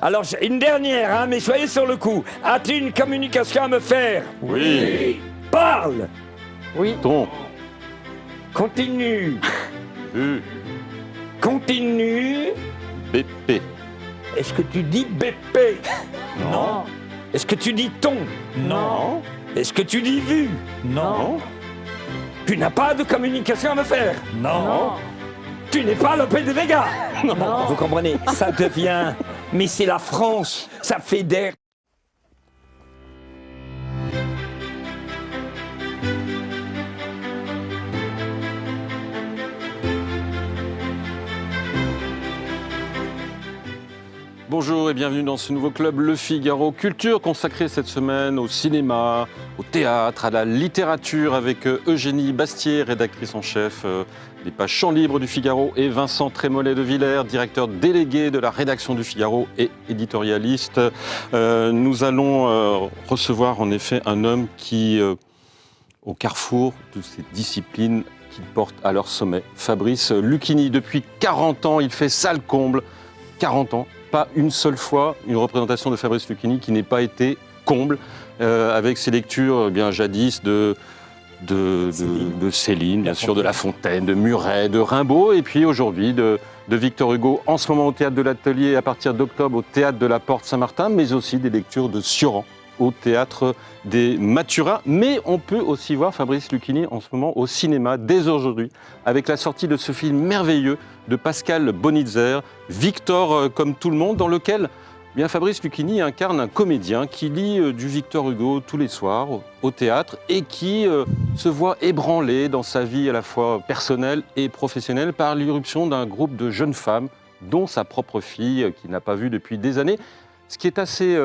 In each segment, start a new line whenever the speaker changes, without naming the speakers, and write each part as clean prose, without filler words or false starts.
Alors, une dernière, hein, mais soyez sur le coup. As-tu une communication à me faire?
Oui.
Parle.
Oui.
Ton.
Continue.
U.
Continue.
BP.
Est-ce que tu dis BP?
Non.
Est-ce que tu dis ton?
Non.
Est-ce que tu dis vu?
Non.
Tu n'as pas de communication à me faire?
Non.
Tu n'es pas Lope de Vega?
Non.
Vous comprenez? Ça devient... Mais c'est la France, ça fédère.
Bonjour et bienvenue dans ce nouveau club Le Figaro Culture, consacré cette semaine au cinéma, au théâtre, à la littérature, avec Eugénie Bastier, rédactrice en chef des pages Champs libres du Figaro, et Vincent Trémollet de Villers, directeur délégué de la rédaction du Figaro et éditorialiste. Nous allons recevoir en effet un homme qui, au carrefour de ces disciplines qu'il porte à leur sommet, Fabrice Lucchini. Depuis 40 ans, il fait salle comble. 40 ans. Pas une seule fois une représentation de Fabrice Lucchini qui n'ait pas été comble, avec ses lectures bien jadis de Céline, bien sûr, de La Fontaine, de Muret, de Rimbaud, et puis aujourd'hui de Victor Hugo, en ce moment au Théâtre de l'Atelier, à partir d'octobre au Théâtre de la Porte Saint-Martin, mais aussi des lectures de Sioran au Théâtre des Mathurins. Mais on peut aussi voir Fabrice Lucchini en ce moment au cinéma, dès aujourd'hui, avec la sortie de ce film merveilleux de Pascal Bonitzer, Victor comme tout le monde, dans lequel bien, Fabrice Lucchini incarne un comédien qui lit du Victor Hugo tous les soirs au théâtre et qui se voit ébranlé dans sa vie à la fois personnelle et professionnelle par l'irruption d'un groupe de jeunes femmes, dont sa propre fille, qu'il n'a pas vue depuis des années. Ce qui est assez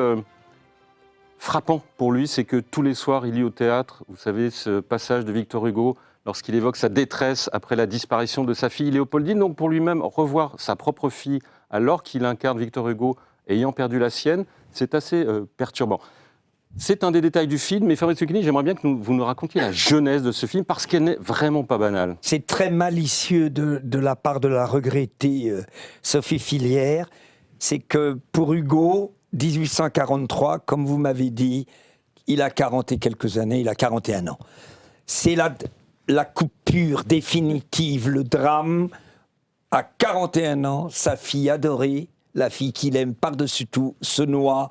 frappant pour lui, c'est que tous les soirs, il lit au théâtre, vous savez, ce passage de Victor Hugo, lorsqu'il évoque sa détresse après la disparition de sa fille Léopoldine. Donc pour lui-même, revoir sa propre fille alors qu'il incarne Victor Hugo ayant perdu la sienne, c'est assez perturbant. C'est un des détails du film, mais Fabrice Lucchini, j'aimerais bien que vous nous racontiez la genèse de ce film, parce qu'elle n'est vraiment pas banale.
C'est très malicieux de la part de la regrettée Sophie Filière. C'est que pour Hugo, 1843, comme vous m'avez dit, il a 40 et quelques années, il a 41 ans. C'est la coupure définitive, le drame. À 41 ans, sa fille adorée, la fille qu'il aime par-dessus tout, se noie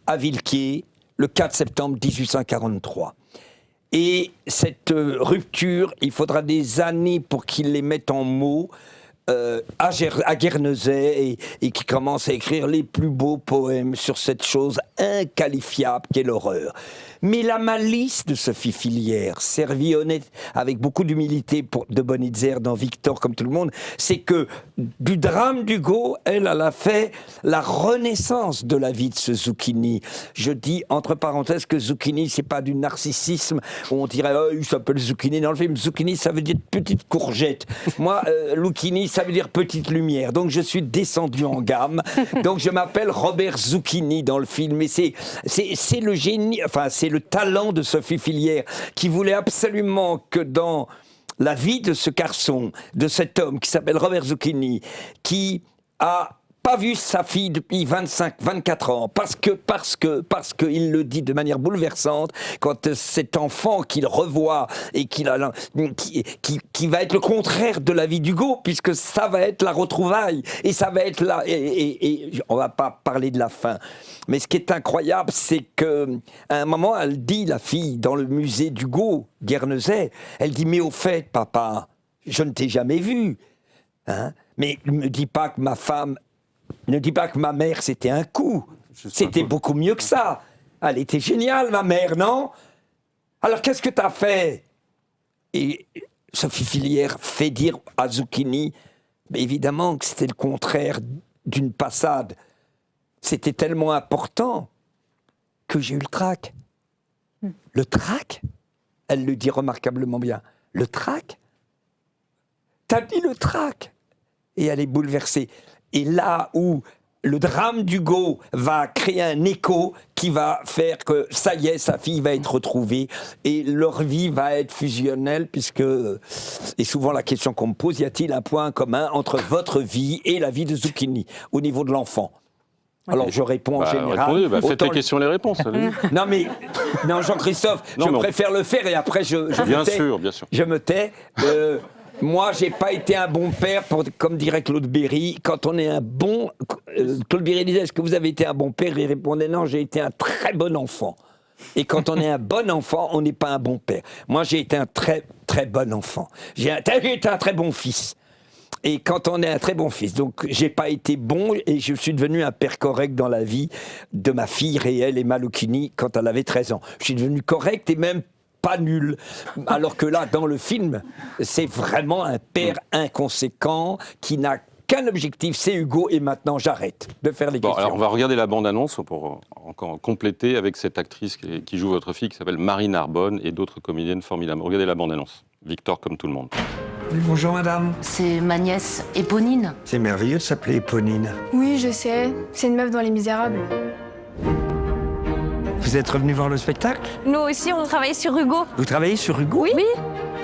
à Villequier le 4 septembre 1843. Et cette rupture, il faudra des années pour qu'il les mette en mots à Guernesey et qui commence à écrire les plus beaux poèmes sur cette chose inqualifiable qu'est l'horreur. Mais la malice de Sophie Filière, servie honnête, avec beaucoup d'humilité de Bonitzer dans Victor comme tout le monde, c'est que du drame d'Hugo, elle a fait la renaissance de la vie de ce Zucchini. Je dis entre parenthèses que Zucchini, c'est pas du narcissisme où on dirait oh, il s'appelle Zucchini dans le film. Zucchini, ça veut dire petite courgette. Moi, Lucchini, ça veut dire petite lumière. Donc je suis descendu en gamme. Donc je m'appelle Robert Zucchini dans le film. Et c'est le génie, enfin c'est le talent de Sophie Filière qui voulait absolument que dans la vie de ce garçon, de cet homme qui s'appelle Robert Zucchini, qui a pas vu sa fille depuis 24 ans, parce que il le dit de manière bouleversante, quand cet enfant qu'il revoit et qui va être le contraire de la vie d'Hugo, puisque ça va être la retrouvaille, et ça va être là, et on va pas parler de la fin. Mais ce qui est incroyable, c'est qu'à un moment, elle dit, la fille, dans le musée d'Hugo, Guernesey, elle dit, mais au fait, papa, je ne t'ai jamais vu, hein, mais ne me dis pas que ma femme... Ne dis pas que ma mère, c'était un coup. C'était beaucoup mieux que ça. Elle était géniale, ma mère, non? Alors, qu'est-ce que t'as fait? Et Sophie Filière fait dire à Zucchini, mais évidemment que c'était le contraire d'une passade. C'était tellement important que j'ai eu le trac. Le trac? Elle le dit remarquablement bien. Le trac? T'as dit le trac? Et elle est bouleversée. Et là où le drame d'Hugo va créer un écho qui va faire que, ça y est, sa fille va être retrouvée et leur vie va être fusionnelle, puisque, et souvent la question qu'on me pose, y a-t-il un point commun entre votre vie et la vie de Zucchini, au niveau de l'enfant? Alors, je réponds en général.
Répondez, faites
Autant
les questions et les réponses. allez-y.
Non, Jean-Christophe, je préfère le faire et après, je
Bien
me tais.
sûr, bien sûr.
Je me tais. Moi, j'ai pas été un bon père, comme dirait Claude Berry. Quand on est un bon... Claude Berry disait, est-ce que vous avez été un bon père? Il répondait, non, j'ai été un très bon enfant. Et quand on est un bon enfant, on n'est pas un bon père. Moi, j'ai été un très, très bon enfant. J'ai été un très bon fils. Et quand on est un très bon fils, donc j'ai pas été bon et je suis devenu un père correct dans la vie de ma fille réelle Emma Lucchini quand elle avait 13 ans. Je suis devenu correct et même pas nul. Alors que là, dans le film, c'est vraiment un père inconséquent qui n'a qu'un objectif, c'est Hugo, et maintenant j'arrête de faire les questions.
Alors on va regarder la bande-annonce pour encore compléter avec cette actrice qui joue votre fille, qui s'appelle Marie Narbonne, et d'autres comédiennes formidables. Regardez la bande-annonce. Victor comme tout le monde.
Oui, bonjour madame.
C'est ma nièce, Éponine.
C'est merveilleux de s'appeler Éponine.
Oui, je sais. C'est une meuf dans Les Misérables.
Vous êtes revenu voir le spectacle?
Nous aussi, on travaille sur Hugo.
Vous travaillez sur Hugo?
Oui.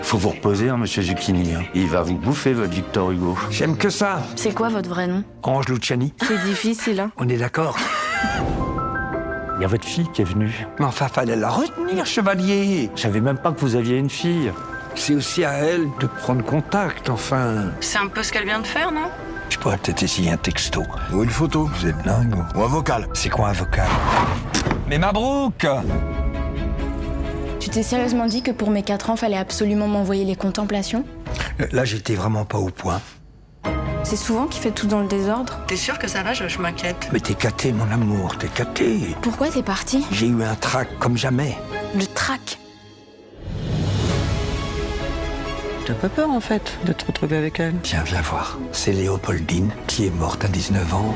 Faut vous reposer, monsieur Zucchini. Il va vous bouffer, votre Victor Hugo.
J'aime que ça.
C'est quoi votre vrai nom?
Ange Luciani.
C'est difficile, hein?
On est d'accord.
Il y a votre fille qui est venue.
Mais enfin, fallait la retenir, chevalier.
Je savais même pas que vous aviez une fille.
C'est aussi à elle de prendre contact, enfin.
C'est un peu ce qu'elle vient de faire, non?
Je pourrais peut-être essayer un texto. Ou une photo. Vous êtes dingue. Ou un vocal. C'est quoi un vocal? Mais Mabrouk!
Tu t'es sérieusement dit que pour mes 4 ans, fallait absolument m'envoyer les contemplations?
Là, j'étais vraiment pas au point.
C'est souvent qu'il fait tout dans le désordre.
T'es sûr que ça va? Je m'inquiète.
Mais t'es caté, mon amour, t'es caté.
Pourquoi t'es parti?
J'ai eu un trac comme jamais.
Le trac.
T'as pas peur, en fait, de te retrouver avec elle?
Tiens, viens voir. C'est Léopoldine qui est morte à 19 ans.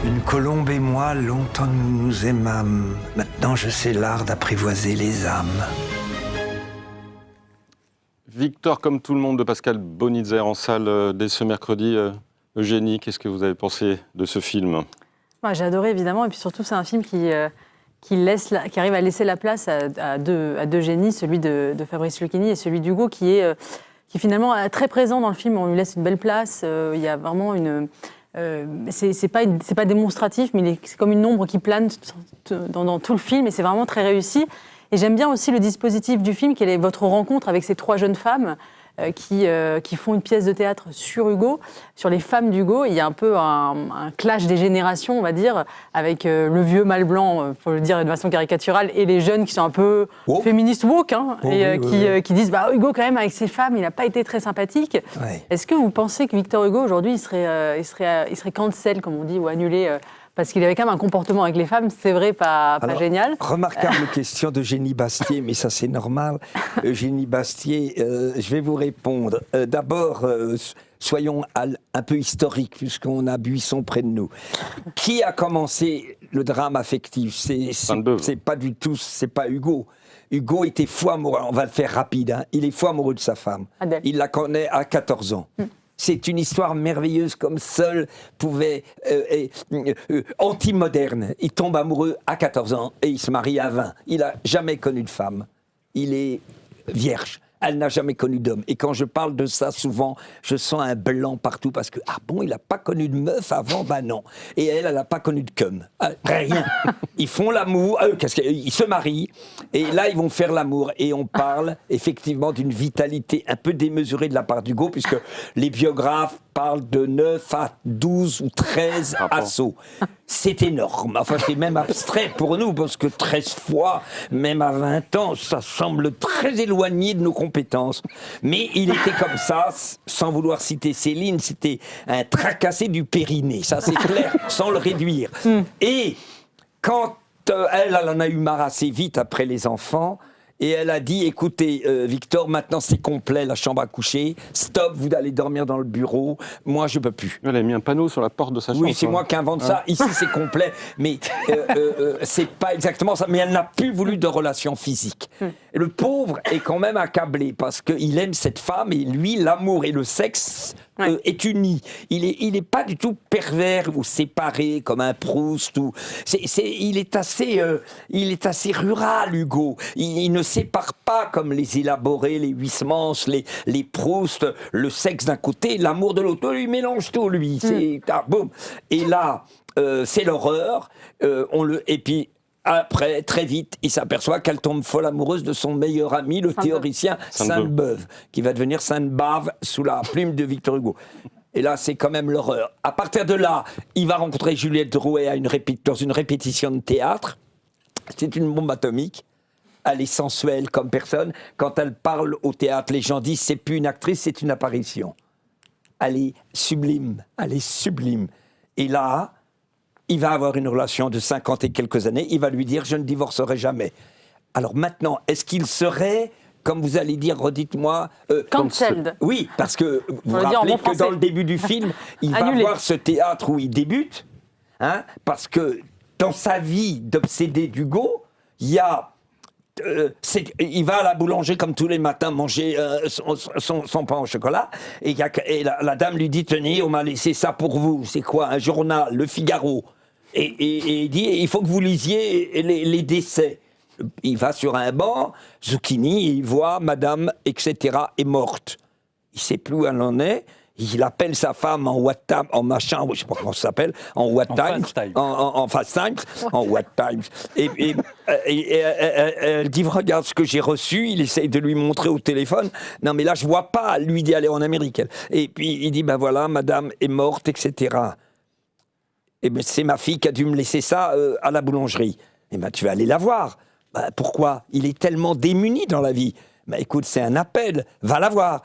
Une colombe et moi, longtemps nous nous aimâmes. Maintenant, je sais l'art d'apprivoiser les âmes.
Victor comme tout le monde de Pascal Bonitzer en salle dès ce mercredi. Eugénie, qu'est-ce que vous avez pensé de ce film?
J'ai adoré, évidemment, et puis surtout, c'est un film qui arrive à laisser la place à deux génies, celui de Fabrice Lucchini et celui d'Hugo, qui est finalement très présent dans le film. On lui laisse une belle place. Il y a vraiment une... c'est pas démonstratif, mais c'est comme une ombre qui plane dans tout le film, et c'est vraiment très réussi. Et j'aime bien aussi le dispositif du film, qui est votre rencontre avec ces 3 jeunes femmes qui font une pièce de théâtre sur Hugo, sur les femmes d'Hugo. Il y a un peu un clash des générations, on va dire, avec le vieux mâle blanc, pour le dire de façon caricaturale, et les jeunes qui sont un peu féministes woke, qui disent Hugo, quand même, avec ses femmes, il n'a pas été très sympathique. Ouais. Est-ce que vous pensez que Victor Hugo, aujourd'hui, il serait cancel, comme on dit, ou annulé parce qu'il avait quand même un comportement avec les femmes, c'est vrai, pas génial.
Remarquable question d'Eugénie Bastier, mais ça c'est normal. Eugénie Bastier, je vais vous répondre. D'abord, soyons un peu historiques, puisqu'on a Buisson près de nous. Qui a commencé le drame affectif? C'est pas du tout, c'est pas Hugo. Hugo était fou amoureux, on va le faire rapide, hein. Il est fou amoureux de sa femme. Adèle. Il la connaît à 14 ans. C'est une histoire merveilleuse comme seule pouvait anti-moderne. Il tombe amoureux à 14 ans et il se marie à 20. Il n'a jamais connu de femme. Il est vierge. Elle n'a jamais connu d'homme. Et quand je parle de ça, souvent, je sens un blanc partout parce que, il n'a pas connu de meuf avant? Non. Et elle n'a pas connu de cum. Rien. Ils font l'amour, ils se marient, et là, ils vont faire l'amour. Et on parle, effectivement, d'une vitalité un peu démesurée de la part d'Hugo, puisque les biographes parlent de 9 à 12 ou 13 assauts. C'est énorme. Enfin, c'est même abstrait pour nous, parce que 13 fois, même à 20 ans, ça semble très éloigné de nos compétences. Mais il était comme ça, sans vouloir citer Céline, c'était un tracassé du périnée. Ça, c'est clair, sans le réduire. Et quand elle en a eu marre assez vite après les enfants, et elle a dit, écoutez, Victor, maintenant c'est complet, la chambre à coucher. Stop, vous allez dormir dans le bureau. Moi, je peux plus.
Elle a mis un panneau sur la porte de sa chambre.
Oui, c'est moi qui invente ça. Ici, c'est complet. Mais c'est pas exactement ça. Mais elle n'a plus voulu de relation physique. Le pauvre est quand même accablé parce qu'il aime cette femme et lui, l'amour et le sexe est uni. Il est pas du tout pervers ou séparé comme un Proust. Il est assez rural, Hugo. Il ne sépare pas comme les élaborés, les Huysmans, les Proust, le sexe d'un côté, l'amour de l'autre. Il mélange tout, lui. Boum. Et là, c'est l'horreur. Et puis, après, très vite, il s'aperçoit qu'elle tombe folle amoureuse de son meilleur ami, le théoricien Sainte-Beuve, qui va devenir Sainte-Bave sous la plume de Victor Hugo. Et là, c'est quand même l'horreur. À partir de là, il va rencontrer Juliette Drouet dans une répétition de théâtre. C'est une bombe atomique. Elle est sensuelle comme personne. Quand elle parle au théâtre, les gens disent c'est plus une actrice, c'est une apparition. Elle est sublime. Et là, il va avoir une relation de 50 et quelques années, il va lui dire « je ne divorcerai jamais ». Alors maintenant, est-ce qu'il serait, comme vous allez dire, redites-moi...
cancelled.
Oui, parce que vous vous rappelez que dans le début du film, il va voir ce théâtre où il débute, parce que dans sa vie d'obsédé d'Hugo, il y a... il va à la boulangerie comme tous les matins manger son pain au chocolat et la dame lui dit tenez on m'a laissé ça pour vous, c'est quoi, un journal, Le Figaro, et il dit il faut que vous lisiez les décès. Il va sur un banc, Zucchini, il voit madame etc est morte, il sait plus où elle en est. Il appelle sa femme en WhatsApp, en machin, je sais pas comment ça s'appelle, en WhatsApp, en Fast Times, en WhatsApp. Et elle dit regarde ce que j'ai reçu. Il essaye de lui montrer au téléphone. Non mais là je vois pas. Lui dit aller en Amérique. Et puis il dit ben voilà, madame est morte, etc. Et ben c'est ma fille qui a dû me laisser ça à la boulangerie. Et ben tu vas aller la voir. Ben, pourquoi? Il est tellement démuni dans la vie. Ben écoute, c'est un appel. Va la voir.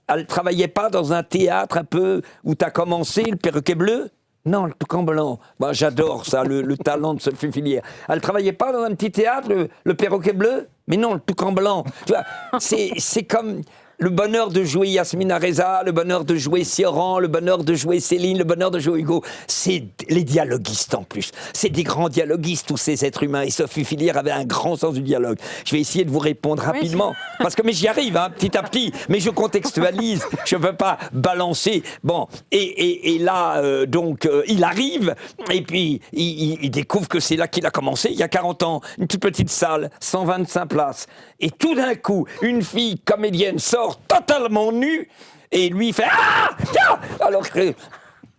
Elle travaillait pas dans un théâtre un peu où tu as commencé, le Perroquet Bleu? Non, le Toucan Blanc. Moi, j'adore ça, le talent de Sophie Filière. Elle travaillait pas dans un petit théâtre, le Perroquet Bleu? Mais non, le Toucan Blanc. Tu vois, c'est comme le bonheur de jouer Yasmina Reza, le bonheur de jouer Sioran, le bonheur de jouer Céline, le bonheur de jouer Hugo. C'est les dialoguistes en plus. C'est des grands dialoguistes, tous ces êtres humains. Et Sophie Filière avait un grand sens du dialogue. Je vais essayer de vous répondre rapidement. Parce que mais j'y arrive, petit à petit. Mais je contextualise. Je ne peux pas balancer. Bon, et là, donc, il arrive. Et puis, il découvre que c'est là qu'il a commencé. Il y a 40 ans. Une toute petite salle, 125 places. Et tout d'un coup, une fille comédienne sort totalement nue et lui il fait ah tiens alors que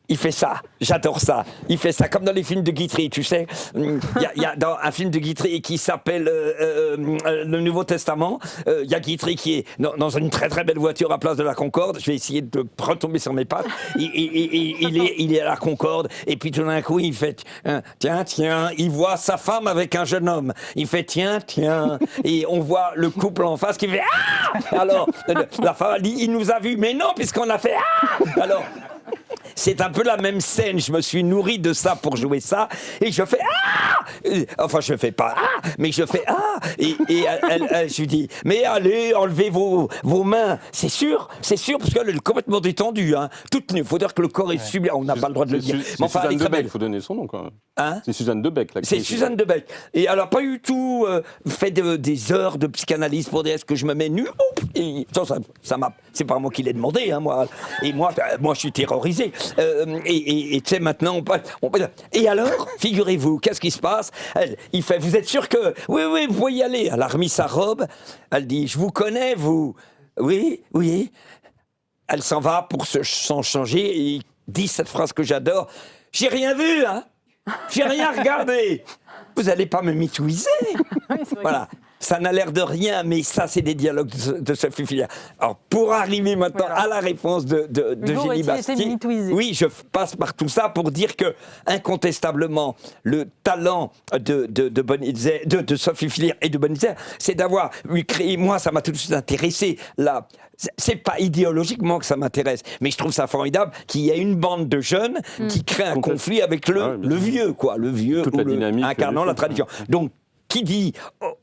il fait ça, j'adore ça. Il fait ça comme dans les films de Guitry, tu sais. Il y a dans un film de Guitry qui s'appelle Le Nouveau Testament. Il y a Guitry qui est dans une très très belle voiture à Place de la Concorde. Je vais essayer de retomber sur mes pattes. Il est à la Concorde et puis tout d'un coup il fait tiens, il voit sa femme avec un jeune homme. Il fait tiens et on voit le couple en face qui fait ah. Alors la femme dit il nous a vus, mais non puisqu'on a fait ah. Alors c'est un peu la même scène, je me suis nourri de ça pour jouer ça, et je fais ah. Enfin, je fais pas ah, mais je fais ah. Et je lui dis, mais allez, enlevez vos mains. C'est sûr, parce qu'elle est complètement détendue, toute nue. Il faut dire que le corps est sublime. On n'a pas le droit de le dire.
C'est enfin, Suzanne Debec, il faut donner son nom quand même. C'est Suzanne Debec.
C'est Suzanne Debec. Et elle n'a pas du tout fait des heures de psychanalyse pour dire est-ce que je me mets nu. C'est pas moi qui l'ai demandé, moi. Et moi, je suis terrorisé. Et tu sais, maintenant, et alors, figurez-vous, qu'est-ce qui se passe? Il fait, vous êtes sûr que... Oui, vous pouvez y aller. Elle a remis sa robe. Elle dit, je vous connais, vous. Oui. Elle s'en va pour s'en changer et il dit cette phrase que j'adore. J'ai rien vu, J'ai rien regardé. Vous n'allez pas me mitouiser. Voilà. Ça n'a l'air de rien, mais ça, c'est des dialogues de Sophie Filière. Alors, pour arriver maintenant à la réponse de Génie Bastier, oui, je passe par tout ça pour dire que, incontestablement, le talent de Sophie Filière et de Bonitzer, c'est d'avoir créé, moi, ça m'a tout de suite intéressé, là. C'est pas idéologiquement que ça m'intéresse, mais je trouve ça formidable qu'il y ait une bande de jeunes qui crée un conflit avec le vieux, incarnant la tradition. Donc, qui dit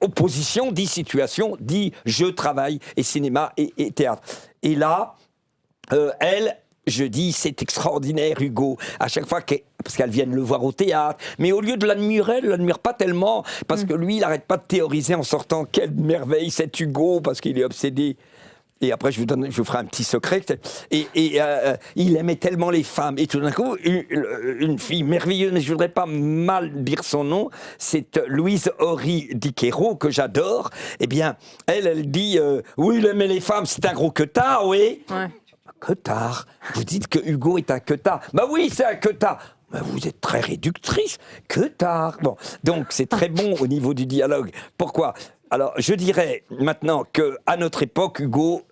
opposition, dit situation, dit jeu, travail et cinéma et théâtre. Et là, je dis, c'est extraordinaire, Hugo. À chaque fois parce qu'elles viennent le voir au théâtre, mais au lieu de l'admirer, elle ne l'admire pas tellement, parce que lui, il n'arrête pas de théoriser en sortant, quelle merveille, cet Hugo, parce qu'il est obsédé. Et après, je vous ferai un petit secret. Il aimait tellement les femmes. Et tout d'un coup, une fille merveilleuse, mais je ne voudrais pas mal dire son nom, c'est Louise Horry Diquero, que j'adore. Eh bien, elle dit oui, il aimait les femmes, c'est un gros queutard, oui.
Ouais.
Queutard. Vous dites que Hugo est un queutard. Bah oui, c'est un queutard. Mais vous êtes très réductrice. Queutard. Bon, donc c'est très bon au niveau du dialogue. Pourquoi ? Alors, je dirais maintenant qu'à notre époque, Hugo,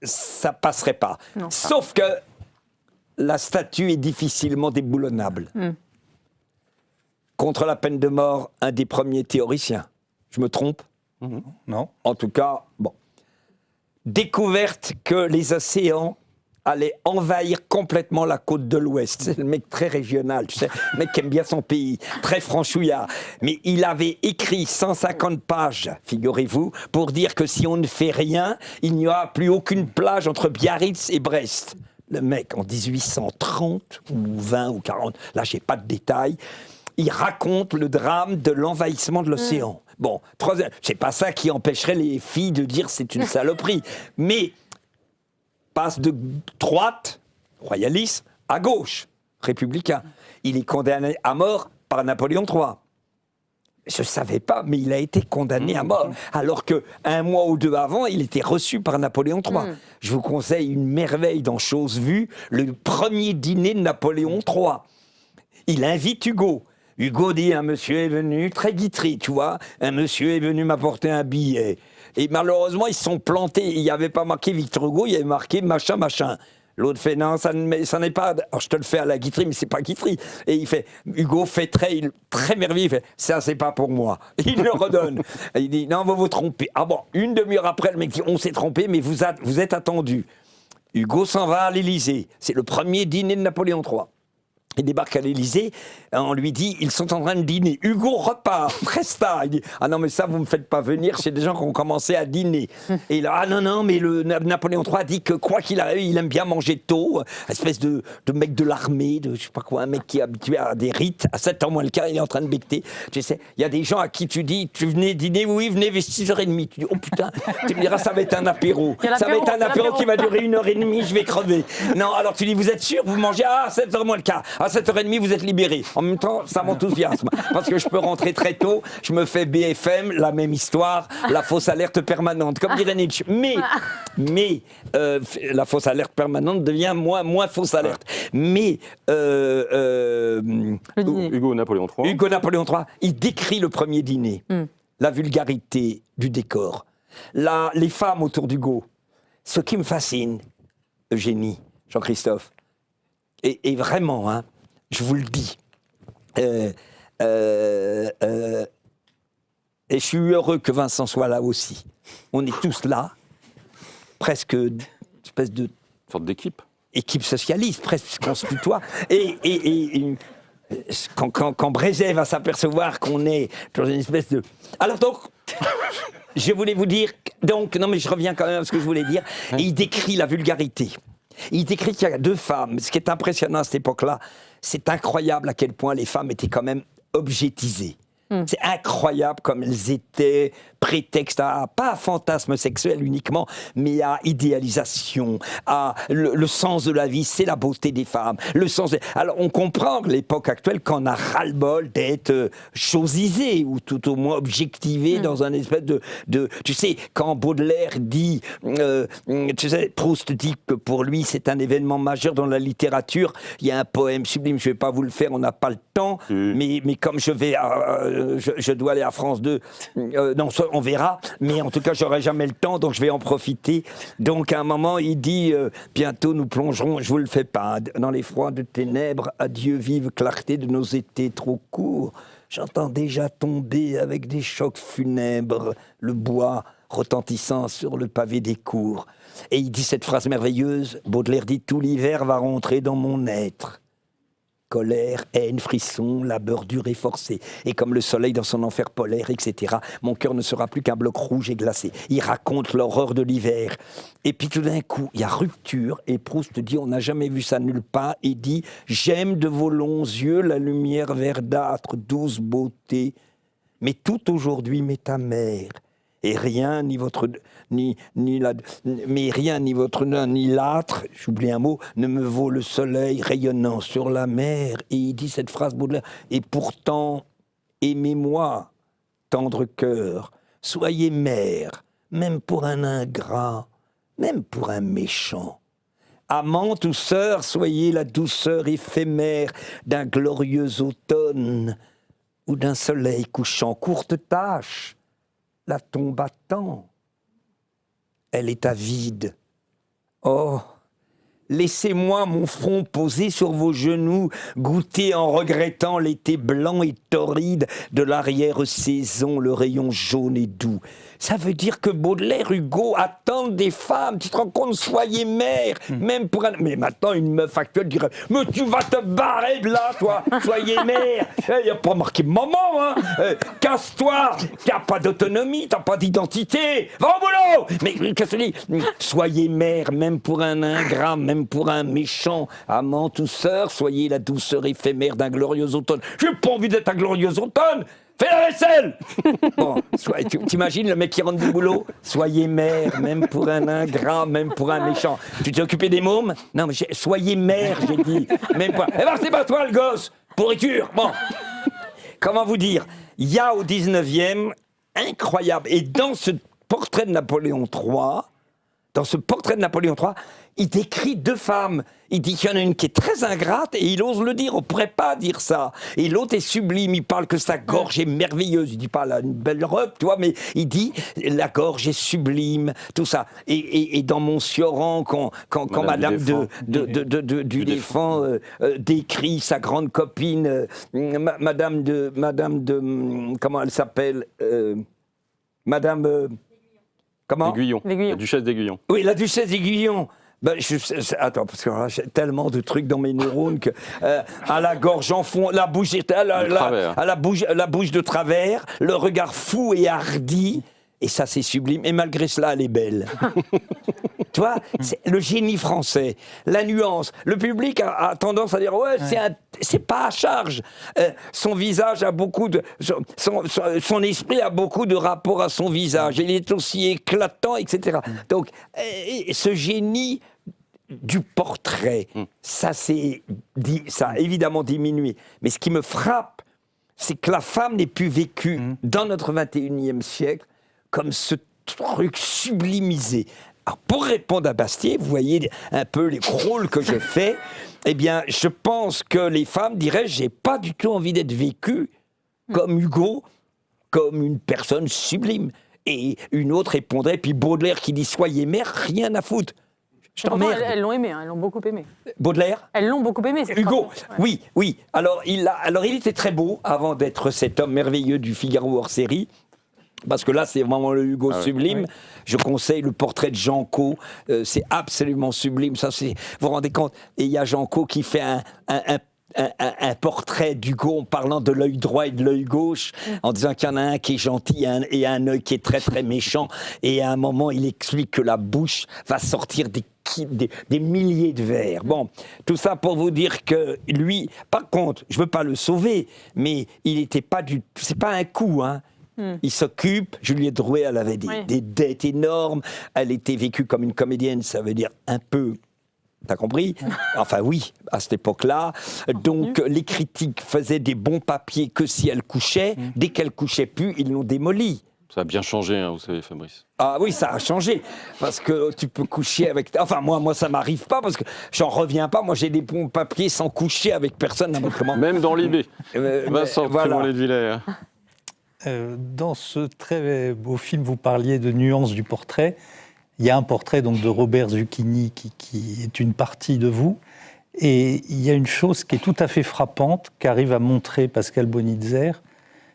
ça passerait pas.
Non,
Sauf que la statue est difficilement déboulonnable. Contre la peine de mort, un des premiers théoriciens. Je me trompe ?
Non.
En tout cas, bon. Découverte que les océans allaient envahir complètement la côte de l'Ouest. C'est le mec très régional, tu sais, le mec qui aime bien son pays, très franchouillard. Mais il avait écrit 150 pages, figurez-vous, pour dire que si on ne fait rien, il n'y aura plus aucune plage entre Biarritz et Brest. Le mec, en 1830, ou 20 ou 40, là, j'ai pas de détails, il raconte le drame de l'envahissement de l'océan. Bon, c'est pas ça qui empêcherait les filles de dire c'est une saloperie. Mais passe de droite, royaliste, à gauche, républicain. Il est condamné à mort par Napoléon III. Je ne savais pas, mais il a été condamné à mort. Alors qu'un mois ou deux avant, il était reçu par Napoléon III. Je vous conseille une merveille dans Chose Vue, le premier dîner de Napoléon III. Il invite Hugo. Hugo dit, un monsieur est venu, très guitry, tu vois, un monsieur est venu m'apporter un billet. Et malheureusement, ils se sont plantés. Il n'y avait pas marqué Victor Hugo, il y avait marqué machin, machin. L'autre fait, non, ça n'est pas... Alors, je te le fais à la guitry, mais c'est pas guitry. Et il fait, Hugo fait très merveilleux, il fait, ça, c'est pas pour moi. Il le redonne. Et il dit, non, vous vous trompez. Ah bon, une demi-heure après, le mec dit, on s'est trompé, mais vous êtes attendu. Hugo s'en va à l'Élysée. C'est le premier dîner de Napoléon III. Il débarque à l'Élysée, on lui dit, ils sont en train de dîner. Hugo repart, presta. Il dit, ah non, mais ça, vous ne me faites pas venir, c'est des gens qui ont commencé à dîner. Et là, ah non, mais le Napoléon III dit que quoi qu'il arrive, il aime bien manger tôt, espèce de mec de l'armée, de je sais pas quoi, un mec qui est habitué à des rites. À 7h moins le quart, il est en train de becter. Tu sais, il y a des gens à qui tu dis, tu venais dîner, oui, venez vers 6h30. Tu dis, oh putain, tu me diras, ça va être un apéro. Ça va être un apéro qui va durer 1h30, je vais crever. Non, alors tu dis, vous êtes sûr, vous mangez à 7h moins le quart. À 7h30, vous êtes libéré. En même temps, ça m'enthousiasme. Parce que je peux rentrer très tôt. Je me fais BFM, la même histoire, la fausse alerte permanente. Comme dirait Nietzsche. Mais la fausse alerte permanente devient moins fausse alerte. Mais
Hugo Napoléon III,
il décrit le premier dîner. La vulgarité du décor. Les femmes autour d'Hugo. Ce qui me fascine, Eugénie, Jean-Christophe, et vraiment, hein, je vous le dis, et je suis heureux que Vincent soit là aussi. On est tous là, presque une espèce de...
sorte d'équipe.
Équipe socialiste, presque qu'on se tutoie. Et quand Brézet va s'apercevoir qu'on est dans une espèce de... Alors donc, je voulais vous dire... Donc, non mais je reviens quand même à ce que je voulais dire. Et il décrit la vulgarité. Il décrit qu'il y a deux femmes. Ce qui est impressionnant à cette époque-là, c'est incroyable à quel point les femmes étaient quand même objetisées. C'est incroyable comme elles étaient prétexte pas à fantasme sexuel uniquement, mais à idéalisation, à le sens de la vie, c'est la beauté des femmes. Alors on comprend l'époque actuelle qu'on a ras-le-bol d'être chosisé ou tout au moins objectivé dans un espèce de... Tu sais, quand Baudelaire dit... tu sais, Proust dit que pour lui c'est un événement majeur dans la littérature. Il y a un poème sublime, je ne vais pas vous le faire, on n'a pas le temps, mais comme je vais... je dois aller à France 2, non, on verra, mais en tout cas, j'aurai jamais le temps, donc je vais en profiter. Donc, à un moment, il dit, bientôt nous plongerons, je vous le fais pas, dans les froids de ténèbres, adieu vive clarté de nos étés trop courts. J'entends déjà tomber avec des chocs funèbres le bois retentissant sur le pavé des cours. Et il dit cette phrase merveilleuse, Baudelaire dit, tout l'hiver va rentrer dans mon être. Colère, haine, frisson, labeur dur et forcé. Et comme le soleil dans son enfer polaire, etc., mon cœur ne sera plus qu'un bloc rouge et glacé. Il raconte l'horreur de l'hiver. Et puis tout d'un coup, il y a rupture, et Proust dit, on n'a jamais vu ça nulle part, et dit, j'aime de vos longs yeux la lumière verdâtre, douce beauté, mais tout aujourd'hui m'est amère, Et rien, ni votre... mais rien, ni votre ni l'âtre, j'oublie un mot, ne me vaut le soleil rayonnant sur la mer. Et il dit cette phrase Baudelaire. Et pourtant, aimez-moi, tendre cœur, soyez mère, même pour un ingrat, même pour un méchant. Amante ou sœur, soyez la douceur éphémère d'un glorieux automne ou d'un soleil couchant. Courte tâche, la tombe attend. Elle est avide. Oh, laissez-moi mon front posé sur vos genoux, goûter en regrettant l'été blanc et torride de l'arrière-saison, le rayon jaune et doux. Ça veut dire que Baudelaire, Hugo attendent des femmes. Tu te rends compte, soyez mère, même pour un... Mais maintenant, une meuf actuelle dirait « Mais tu vas te barrer de là, toi, soyez mère !» Il n'y a pas marqué « maman, hein casse-toi, t'as pas d'autonomie, t'as pas d'identité, va au boulot !» Mais qu'est-ce que je dis ? Soyez mère, même pour un ingrat, même pour un méchant, amant ou sœur, soyez la douceur éphémère d'un glorieux automne. J'ai pas envie d'être un glorieux automne. Fais la vaisselle. Bon, t'imagines le mec qui rentre du boulot ? Soyez mère, même pour un ingrat, même pour un méchant. Tu t'es occupé des mômes ? Non, mais soyez mère, j'ai dit. Même pas. Eh ben, c'est pas toi le gosse. Pourriture. Bon. Comment vous dire ? Il y a au 19e, incroyable. Et dans ce portrait de Napoléon III, il décrit deux femmes. Il dit qu'il y en a une qui est très ingrate et il ose le dire. On ne pourrait pas dire ça. Et l'autre est sublime. Il parle que sa gorge est merveilleuse. Il ne dit pas là, une belle robe, tu vois, mais il dit la gorge est sublime, tout ça. Et dans Montsioran, quand Madame du Défend décrit sa grande copine, Madame de comment elle s'appelle Madame... Comment ?
D'Aiguillon. La duchesse d'Aiguillon.
Oui, la duchesse d'Aiguillon. Ben, attends, parce que j'ai tellement de trucs dans mes neurones que à la gorge en fond, la bouche la bouche de travers, le regard fou et hardi, et ça c'est sublime. Et malgré cela, elle est belle. Tu vois, c'est le génie français, la nuance. Le public a tendance à dire ouais, c'est pas à charge. Son visage a beaucoup de, son esprit a beaucoup de rapport à son visage. Il est aussi éclatant, etc. Donc, ce génie du portrait, ça a évidemment diminué. Mais ce qui me frappe, c'est que la femme n'est plus vécue dans notre 21e siècle comme ce truc sublimisé. Alors, pour répondre à Bastier, vous voyez un peu les rôles que j'ai faits, eh bien, je pense que les femmes diraient, j'ai pas du tout envie d'être vécue comme Hugo, comme une personne sublime. Et une autre répondrait, puis Baudelaire qui dit, soyez mère, rien à foutre. Je t'emmerde.
Elles l'ont aimé, elles l'ont beaucoup aimé.
Baudelaire ?
Elles l'ont beaucoup aimé.
Hugo, oui. Alors, il était très beau avant d'être cet homme merveilleux du Figaro hors série. Parce que là, c'est vraiment le Hugo sublime. Oui. Je conseille le portrait de Jean Caux. C'est absolument sublime. Ça, vous vous rendez compte ? Et il y a Jean Caux qui fait un portrait d'Hugo en parlant de l'œil droit et de l'œil gauche, en disant qu'il y en a un qui est gentil et un œil qui est très très méchant. Et à un moment, il explique que la bouche va sortir des milliers de vers. Bon, tout ça pour vous dire que lui, par contre, je veux pas le sauver, mais il n'était pas c'est pas un coup, hein. Il s'occupe, Juliette Drouet, elle avait des dettes énormes, elle était vécue comme une comédienne, ça veut dire un peu, t'as compris ? Enfin oui, à cette époque-là. Donc les critiques faisaient des bons papiers que si elle couchait, dès qu'elle couchait plus, ils l'ont démolie.
Ça a bien changé, hein, vous savez, Fabrice.
Ah oui, ça a changé, parce que tu peux coucher avec... Enfin, moi ça m'arrive pas, parce que j'en reviens pas. Moi, j'ai des bons papiers sans coucher avec personne.
Même dans l'IB. Vincent Trémollet de Villers.
Dans ce très beau film, vous parliez de nuances du portrait. Il y a un portrait donc de Robert Zucchini qui est une partie de vous. Et il y a une chose qui est tout à fait frappante, qu'arrive à montrer Pascal Bonitzer,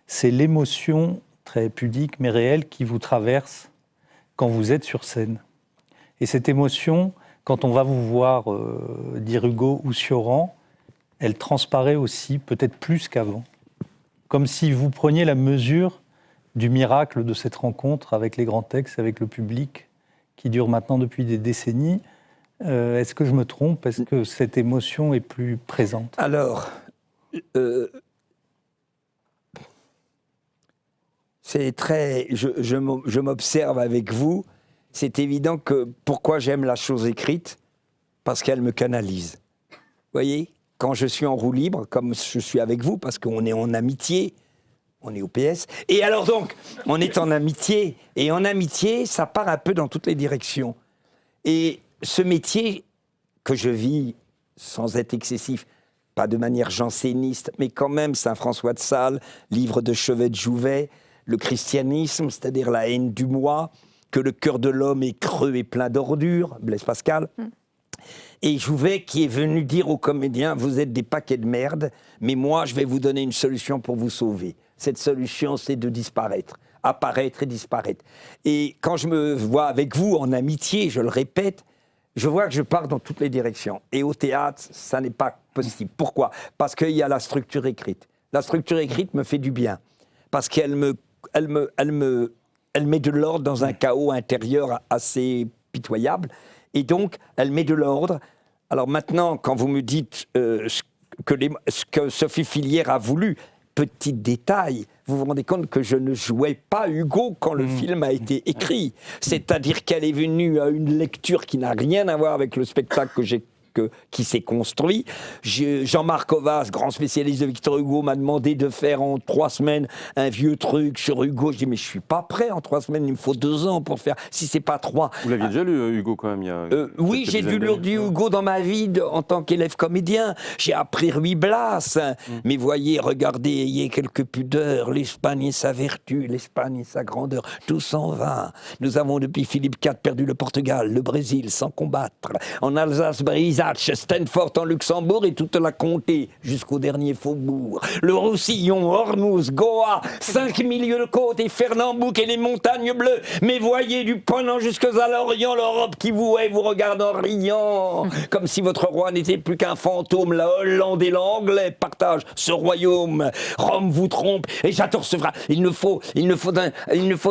c'est l'émotion très pudique mais réelle qui vous traverse quand vous êtes sur scène. Et cette émotion, quand on va vous voir dire Hugo ou Sioran, elle transparaît aussi, peut-être plus qu'avant. Comme si vous preniez la mesure du miracle de cette rencontre avec les grands textes, avec le public, qui dure maintenant depuis des décennies. Est-ce que je me trompe ? Est-ce que cette émotion est plus présente ?
Alors, c'est très. Je m'observe avec vous. C'est évident que pourquoi j'aime la chose écrite, parce qu'elle me canalise. Vous voyez, quand je suis en roue libre, comme je suis avec vous, parce qu'on est en amitié, on est au PS. Et alors donc, on est en amitié, et en amitié, ça part un peu dans toutes les directions. Et ce métier que je vis, sans être excessif, pas de manière janséniste, mais quand même, Saint François de Sales, livre de Chevet de Jouvet, le christianisme, c'est-à-dire la haine du moi, que le cœur de l'homme est creux et plein d'ordures, Blaise Pascal. Et Jouvet qui est venu dire aux comédiens, vous êtes des paquets de merde, mais moi, je vais vous donner une solution pour vous sauver. Cette solution, c'est de disparaître, apparaître et disparaître. Et quand je me vois avec vous en amitié, je le répète, je vois que je pars dans toutes les directions. Et au théâtre, ça n'est pas possible. Pourquoi ? Parce qu'il y a la structure écrite. La structure écrite me fait du bien. Parce qu'elle elle met de l'ordre dans un chaos intérieur assez pitoyable. Et donc, elle met de l'ordre. Alors maintenant, quand vous me dites ce que Sophie Fillière a voulu, petit détail, vous vous rendez compte que je ne jouais pas Hugo quand le film a été écrit. C'est-à-dire qu'elle est venue à une lecture qui n'a rien à voir avec le spectacle qui s'est construit. Jean-Marc Ovas, grand spécialiste de Victor Hugo, m'a demandé de faire en 3 semaines un vieux truc sur Hugo. Je dis, mais je suis pas prêt en 3 semaines, il me faut 2 ans pour faire, si c'est pas 3.
Vous l'aviez déjà lu, Hugo, quand même, il y a
oui, j'ai dû lire du Hugo dans ma vie en tant qu'élève comédien. J'ai appris Ruy Blas. Mais voyez, regardez, ayez quelques pudeurs. L'Espagne et sa vertu, l'Espagne et sa grandeur. Tout s'en va. Nous avons depuis Philippe IV perdu le Portugal, le Brésil sans combattre. En Alsace, Brisac, Stanford en Luxembourg et toute la comté jusqu'au dernier faubourg. Le Roussillon, Ormuz, Goa, 5000 lieues de côte et Fernambouc et les montagnes bleues. Mais voyez du Ponant jusqu'à l'Orient, l'Europe qui vous regarde en riant. Comme si votre roi n'était plus qu'un fantôme. La Hollande et l'Anglais partagent ce royaume. Rome vous trompe et j'adore ce vrai. Il ne faut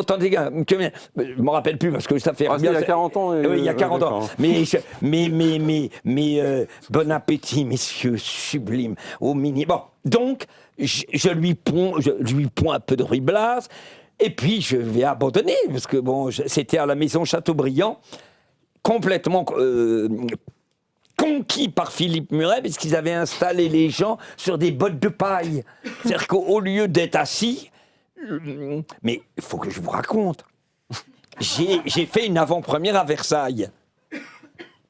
tant de gars. Je me rappelle plus parce que ça fait.
Il y a 40 ans.
Oui, il y a 40 ans. Mais bon appétit, messieurs, sublime, au mini. Bon, donc, je lui ponds un peu de Ruy Blas, et puis je vais abandonner, parce que bon, c'était à la maison Chateaubriand, complètement conquis par Philippe Muret, parce qu'ils avaient installé les gens sur des bottes de paille. C'est-à-dire qu'au lieu d'être assis, mais il faut que je vous raconte, j'ai fait une avant-première à Versailles.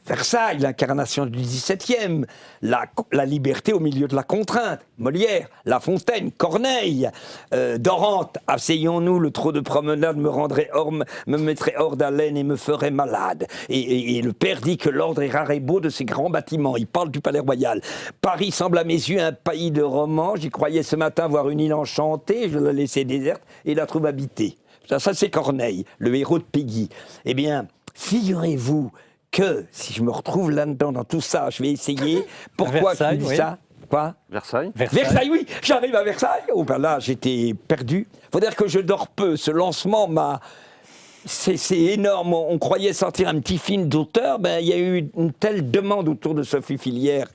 Versailles, l'incarnation du XVIIe, la liberté au milieu de la contrainte, Molière, La Fontaine, Corneille, Dorante, asseyons-nous, le trop de promenade me mettrait hors d'haleine et me ferait malade. Et le père dit que l'ordre est rare et beau de ces grands bâtiments, il parle du Palais Royal. Paris semble à mes yeux un pays de romans, j'y croyais ce matin voir une île enchantée, je la laissais déserte et la trouve habitée. Ça c'est Corneille, le héros de Peggy. Eh bien, figurez-vous que, si je me retrouve là-dedans, dans tout ça, je vais essayer. Pourquoi je dis ça ? Quoi ?
Versailles,
oui, j'arrive à Versailles. Oh ben là, j'étais perdu. Faut dire que je dors peu. Ce lancement c'est énorme. On croyait sortir un petit film d'auteur. Ben, il y a eu une telle demande autour de Sophie Fillière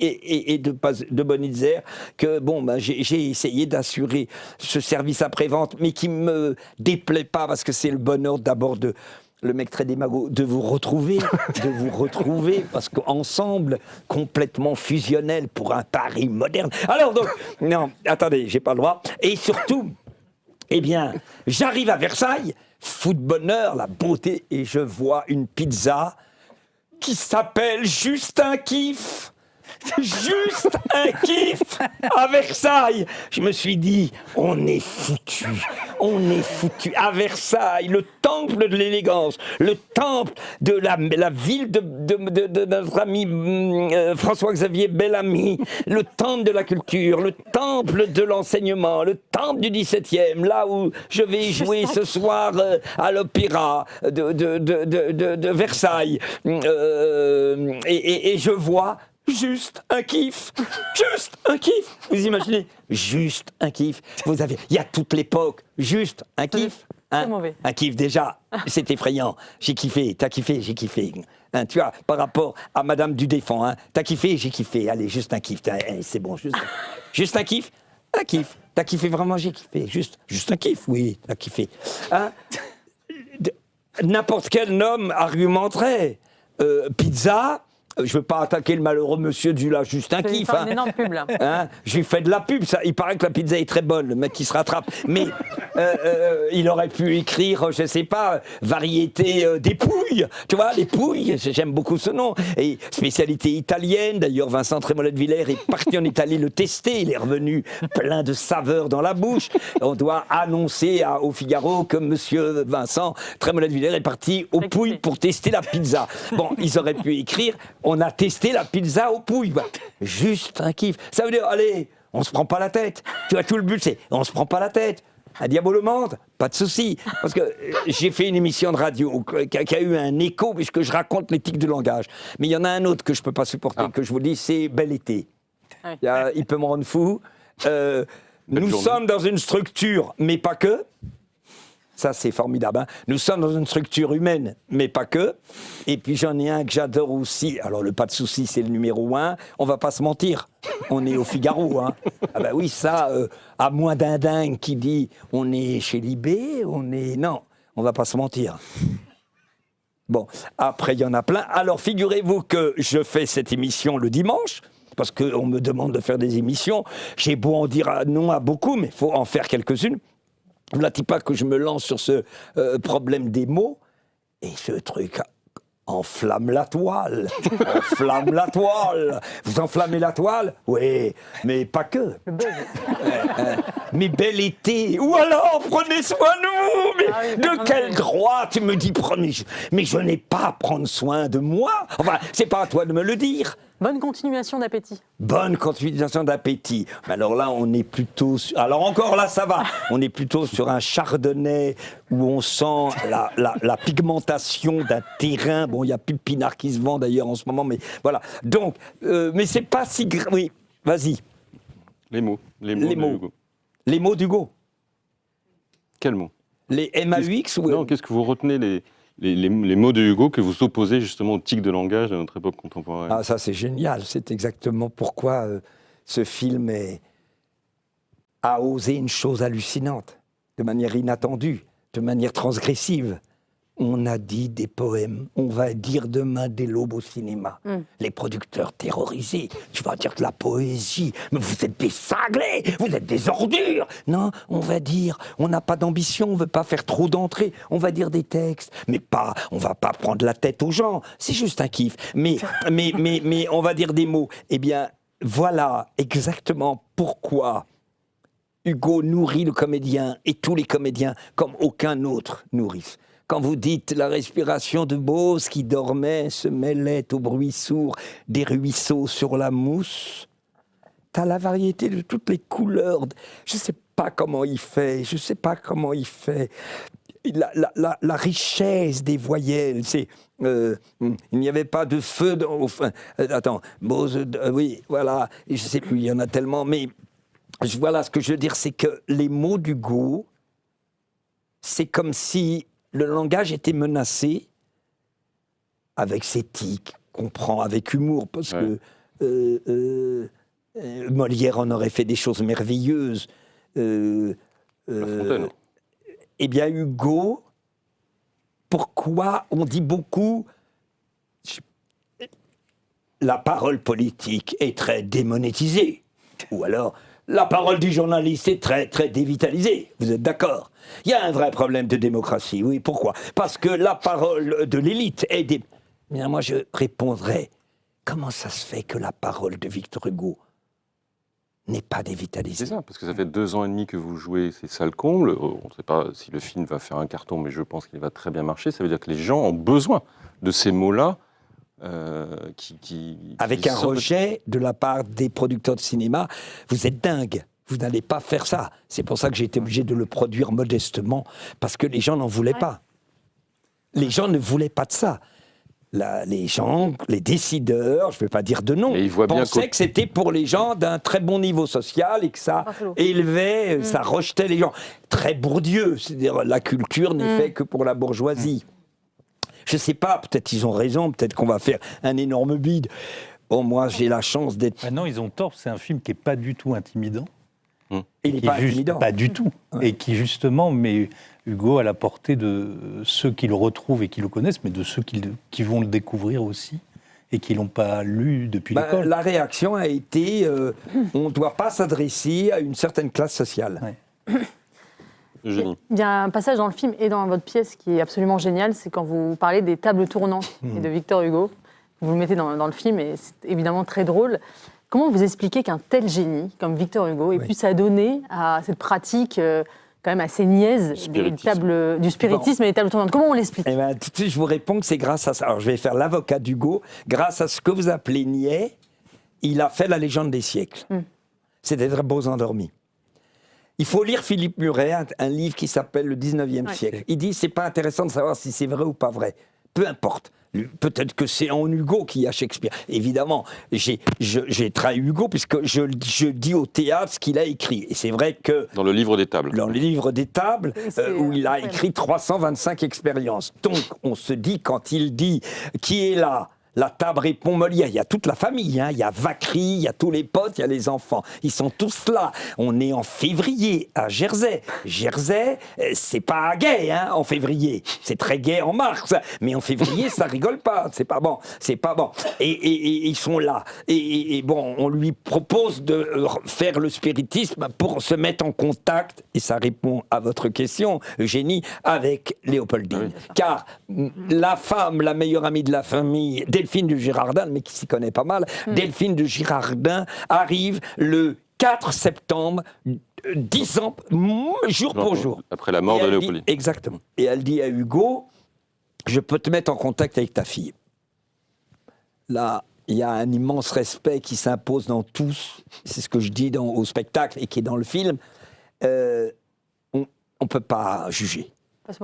et de Bonitzer que bon, ben, j'ai essayé d'assurer ce service après-vente, mais qui me déplaît pas parce que c'est le bonheur d'abord le mec très démago, de vous retrouver, parce qu'ensemble, complètement fusionnel pour un Paris moderne. Alors donc, non, attendez, j'ai pas le droit. Et surtout, eh bien, j'arrive à Versailles, fou de bonheur, la beauté, et je vois une pizza qui s'appelle Juste un kiff. Juste un kiff à Versailles. Je me suis dit, on est foutu. À Versailles, le temple de l'élégance, le temple de la ville de notre ami François-Xavier Bellamy, le temple de la culture, le temple de l'enseignement, le temple du 17e, là où je vais jouer ce soir à l'opéra de Versailles. Et je vois juste un kiff. Vous imaginez ? Juste un kiff. Il y a toute l'époque. Juste un kiff.
C'est mauvais.
Un kiff déjà, c'est effrayant. J'ai kiffé, t'as kiffé, j'ai kiffé. Hein, tu vois, par rapport à Madame Dudéfend, hein, t'as kiffé, j'ai kiffé. Allez, juste un kiff. C'est bon, juste un kiff. Un kiff. T'as kiffé vraiment, j'ai kiffé. Juste un kiff, oui, t'as kiffé. Hein? N'importe quel homme argumenterait. Pizza, je veux pas attaquer le malheureux monsieur du là, juste un kiff.
C'est une énorme pub, là.
Hein, je lui fais de la pub, ça. Il paraît que la pizza est très bonne, le mec qui se rattrape. Mais il aurait pu écrire, je sais pas, variété des pouilles. Tu vois, les pouilles, j'aime beaucoup ce nom. Et spécialité italienne, d'ailleurs, Vincent Trémollet-de-Villers est parti en Italie le tester. Il est revenu plein de saveurs dans la bouche. On doit annoncer au Figaro que monsieur Vincent Trémollet-de-Villers est parti aux pouilles pour tester la pizza. Bon, ils auraient pu écrire. On a testé la pizza aux pouilles. Bah, juste un kiff. Ça veut dire, allez, on se prend pas la tête. Tu vois, tout le but, c'est on se prend pas la tête. Un diabolomande, pas de souci. Parce que j'ai fait une émission de radio qui a eu un écho, puisque je raconte l'éthique du langage. Mais il y en a un autre que je peux pas supporter, que je vous dis, c'est Bel été. Il peut me rendre fou. Nous sommes dans une structure, mais pas que. Ça, c'est formidable. Hein. Nous sommes dans une structure humaine, mais pas que. Et puis, j'en ai un que j'adore aussi. Alors, le pas de souci, c'est le numéro 1. On va pas se mentir. On est au Figaro. Hein. Ah ben oui, ça, à moins d'un dingue qui dit on est chez Libé, on est... Non, on va pas se mentir. Bon, après, il y en a plein. Alors, figurez-vous que je fais cette émission le dimanche, parce qu'on me demande de faire des émissions. J'ai beau en dire non à beaucoup, mais il faut en faire quelques-unes. Ne vous pas que je me lance sur ce problème des mots, et ce truc enflamme la toile. Enflamme la toile. Vous enflammez la toile? Oui, mais pas que. Mais bel été. Ou alors, prenez soin de vous. Mais de quel droit tu me dis prenez... Mais je n'ai pas à prendre soin de moi. Enfin, c'est pas à toi de me le dire.
Bonne continuation d'appétit.
Bonne continuation d'appétit. Mais alors là, on est plutôt... Alors encore là, ça va. On est plutôt sur un chardonnay où on sent la pigmentation d'un terrain. Bon, il y a plus de pinard qui se vend d'ailleurs en ce moment, mais voilà. Donc, mais c'est pas si... Oui, vas-y.
Les mots. Les mots.
Les mots d'Hugo.
Quels mots?
Les MAUX ou...
Non, qu'est-ce que vous retenez les mots de Hugo que vous opposez justement au tic de langage de notre époque contemporaine?
Ah, ça c'est génial, c'est exactement pourquoi ce film a osé une chose hallucinante, de manière inattendue, de manière transgressive. On a dit des poèmes, on va dire demain dès l'aube au cinéma. Les producteurs terrorisés, tu vas dire de la poésie, mais vous êtes des cinglés, vous êtes des ordures. Non, on va dire, on n'a pas d'ambition, on veut pas faire trop d'entrées, on va dire des textes, mais pas, on va pas prendre la tête aux gens, c'est juste un kiff. Mais on va dire des mots. Eh bien, voilà exactement pourquoi Hugo nourrit le comédien et tous les comédiens comme aucun autre nourrisse. Quand vous dites la respiration de Bose qui dormait se mêlait au bruit sourd des ruisseaux sur la mousse, t'as la variété de toutes les couleurs. Je sais pas comment il fait, La richesse des voyelles, c'est... il n'y avait pas de feu... attends, Bose... oui, voilà, je sais plus, il y en a tellement, mais... Voilà, ce que je veux dire, c'est que les mots d'Hugo, c'est comme si... Le langage était menacé avec ses tics, qu'on prend avec humour, parce que Molière en aurait fait des choses merveilleuses. Eh bien, Hugo, pourquoi on dit beaucoup la parole politique est très démonétisée, ou alors la parole du journaliste est très, très dévitalisée. Vous êtes d'accord? Il y a un vrai problème de démocratie, oui. Pourquoi? Parce que la parole de l'élite est... Mais moi, je répondrais, comment ça se fait que la parole de Victor Hugo n'est pas dévitalisée?
C'est ça, parce que ça fait 2 ans et demi que vous jouez, c'est ça le comble. On ne sait pas si le film va faire un carton, mais je pense qu'il va très bien marcher. Ça veut dire que les gens ont besoin de ces mots-là.
Avec un rejet de la part des producteurs de cinéma, vous êtes dingue, vous n'allez pas faire ça. C'est pour ça que j'ai été obligé de le produire modestement, parce que les gens n'en voulaient pas. Les gens ne voulaient pas de ça. Les gens, les décideurs, je ne vais pas dire de nom, pensaient que c'était pour les gens d'un très bon niveau social et que ça élevait, ça rejetait les gens. Très Bourdieu, c'est-à-dire la culture n'est faite que pour la bourgeoisie. Je ne sais pas, peut-être ils ont raison, peut-être qu'on va faire un énorme bide. Bon, moi, j'ai la chance d'être...
Ah non, ils ont tort, c'est un film qui n'est pas du tout intimidant.
Il n'est
qui
pas intimidant.
pas du tout, et qui justement met Hugo à la portée de ceux qui le retrouvent et qui le connaissent, mais de ceux qui vont le découvrir aussi et qui ne l'ont pas lu depuis l'école.
La réaction a été on ne doit pas s'adresser à une certaine classe sociale.
Ouais.
Eugénie.
Il y a un passage dans le film et dans votre pièce qui est absolument génial, c'est quand vous parlez des tables tournantes et de Victor Hugo. Vous le mettez dans le film et c'est évidemment très drôle. Comment vous expliquez qu'un tel génie comme Victor Hugo ait pu s'adonner à cette pratique quand même assez niaise du spiritisme et des tables tournantes? Comment on l'explique?
Eh ben, tout de suite, je vous réponds que c'est grâce à ça. Alors, je vais faire l'avocat d'Hugo. Grâce à ce que vous appelez niais, il a fait la légende des siècles. C'est des très beaux endormis. Il faut lire Philippe Muret, un livre qui s'appelle Le 19e siècle. Il dit c'est pas intéressant de savoir si c'est vrai ou pas vrai. Peu importe. Peut-être que c'est en Hugo qu'il y a Shakespeare. Évidemment, j'ai trahi Hugo puisque je dis au théâtre ce qu'il a écrit. Et c'est vrai que...
Dans le livre des tables.
Dans le livre des tables, où il a écrit 325 expériences. Donc, on se dit, quand il dit « Qui est là ?» La table répond Molière. Il y a toute la famille, hein. Il y a Vacry, il y a tous les potes, il y a les enfants. Ils sont tous là. On est en février à Jersey. Jersey, c'est pas gai, hein, en février. C'est très gai en mars, mais en février, ça rigole pas. C'est pas bon. C'est pas bon. Et ils sont là. Et bon, on lui propose de faire le spiritisme pour se mettre en contact. Et ça répond à votre question, Eugénie, avec Léopoldine. Car la femme, la meilleure amie de la famille, Delphine de Girardin, mais qui s'y connaît pas mal, Delphine de Girardin arrive le 4 septembre, 10 ans, jour pour jour.
Après la mort de Léopoldine.
Exactement. Et elle dit à Hugo, je peux te mettre en contact avec ta fille. Là, il y a un immense respect qui s'impose dans tous, c'est ce que je dis au spectacle et qui est dans le film. On ne peut pas juger.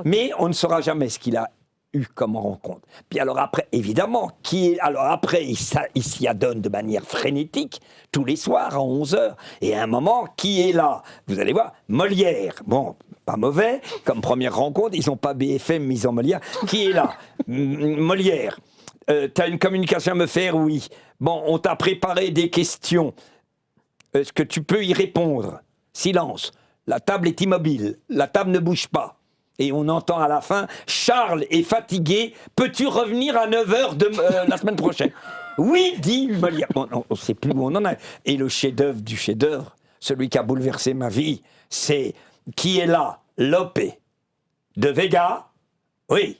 Mais on ne saura jamais ce qu'il a eu comme rencontre. Puis alors après, évidemment, il s'y adonne de manière frénétique, tous les soirs à 11h. Et à un moment, qui est là? Vous allez voir, Molière. Bon, pas mauvais, comme première rencontre, ils n'ont pas BFM, mais ils ont Molière. Qui est là? Molière. T'as une communication à me faire? Oui. Bon, on t'a préparé des questions. Est-ce que tu peux y répondre? Silence. La table est immobile. La table ne bouge pas. Et on entend à la fin, Charles est fatigué, peux-tu revenir à 9h la semaine prochaine? Oui, dit Molière. Bon, on ne sait plus où on en est. Et le chef-d'œuvre du chef-d'œuvre, celui qui a bouleversé ma vie, c'est qui est là? Lope. De Vega? Oui.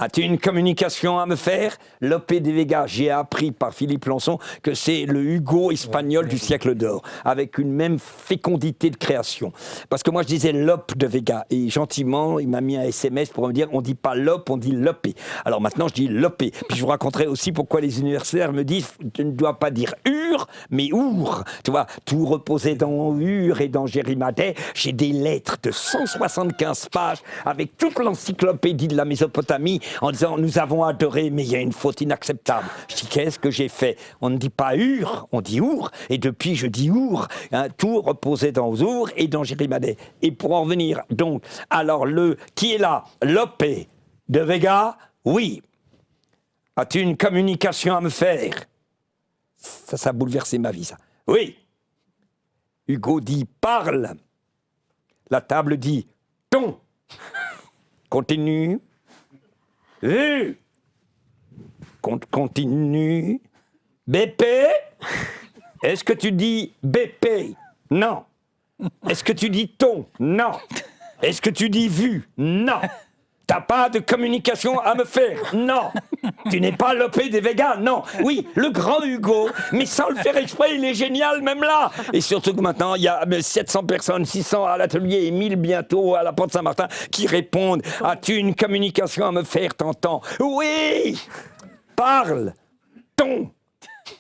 As-tu une communication à me faire? Lope de Vega, j'ai appris par Philippe Lançon que c'est le Hugo espagnol du siècle d'or, avec une même fécondité de création. Parce que moi je disais Lope de Vega, et gentiment il m'a mis un SMS pour me dire on dit pas Lope, on dit Lope. Alors maintenant je dis Lope. Puis je vous raconterai aussi pourquoi les universitaires me disent tu ne dois pas dire Ur, mais Our. Tu vois, tout reposait dans Ur et dans Gérimadet. J'ai des lettres de 175 pages avec toute l'encyclopédie de la Mésopotamie, en disant nous avons adoré, mais il y a une faute inacceptable. Je dis qu'est-ce que j'ai fait? On ne dit pas Ur, on dit Our, et depuis je dis Our. Hein, tout reposait dans Our et dans Gérimadet. Et pour en revenir, donc, alors qui est là? Lope de Vega? Oui. As-tu une communication à me faire? Ça a bouleversé ma vie, ça. Oui. Hugo dit parle. La table dit ton. Continue. Continue. BP? Est-ce que tu dis BP? Non. Est-ce que tu dis ton? Non. Est-ce que tu dis vu? Non. T'as pas de communication à me faire? Non. Tu n'es pas Lope de Vega? Non. Oui, le grand Hugo, mais sans le faire exprès, il est génial même là. Et surtout que maintenant, il y a 700 personnes, 600 à l'atelier et 1000 bientôt à la Porte Saint-Martin qui répondent. As-tu une communication à me faire? T'entends? Oui. Parle. Ton.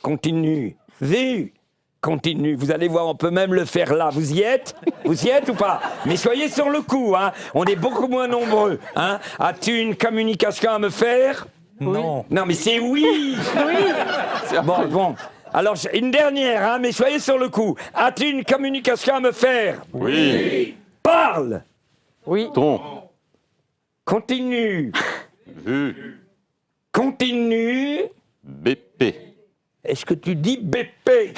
Continue. Vu. Continue, vous allez voir, on peut même le faire là. Vous y êtes? Vous y êtes ou pas? Mais soyez sur le coup, hein. On est beaucoup moins nombreux. Hein. As-tu une communication à me faire?
Non.
Non, mais c'est oui. Oui. Bon. Alors, une dernière, hein, mais soyez sur le coup. As-tu une communication à me faire?
Oui.
Parle.
Oui.
Ton.
Continue.
Vu.
Continue.
BP.
Est-ce que tu dis BP?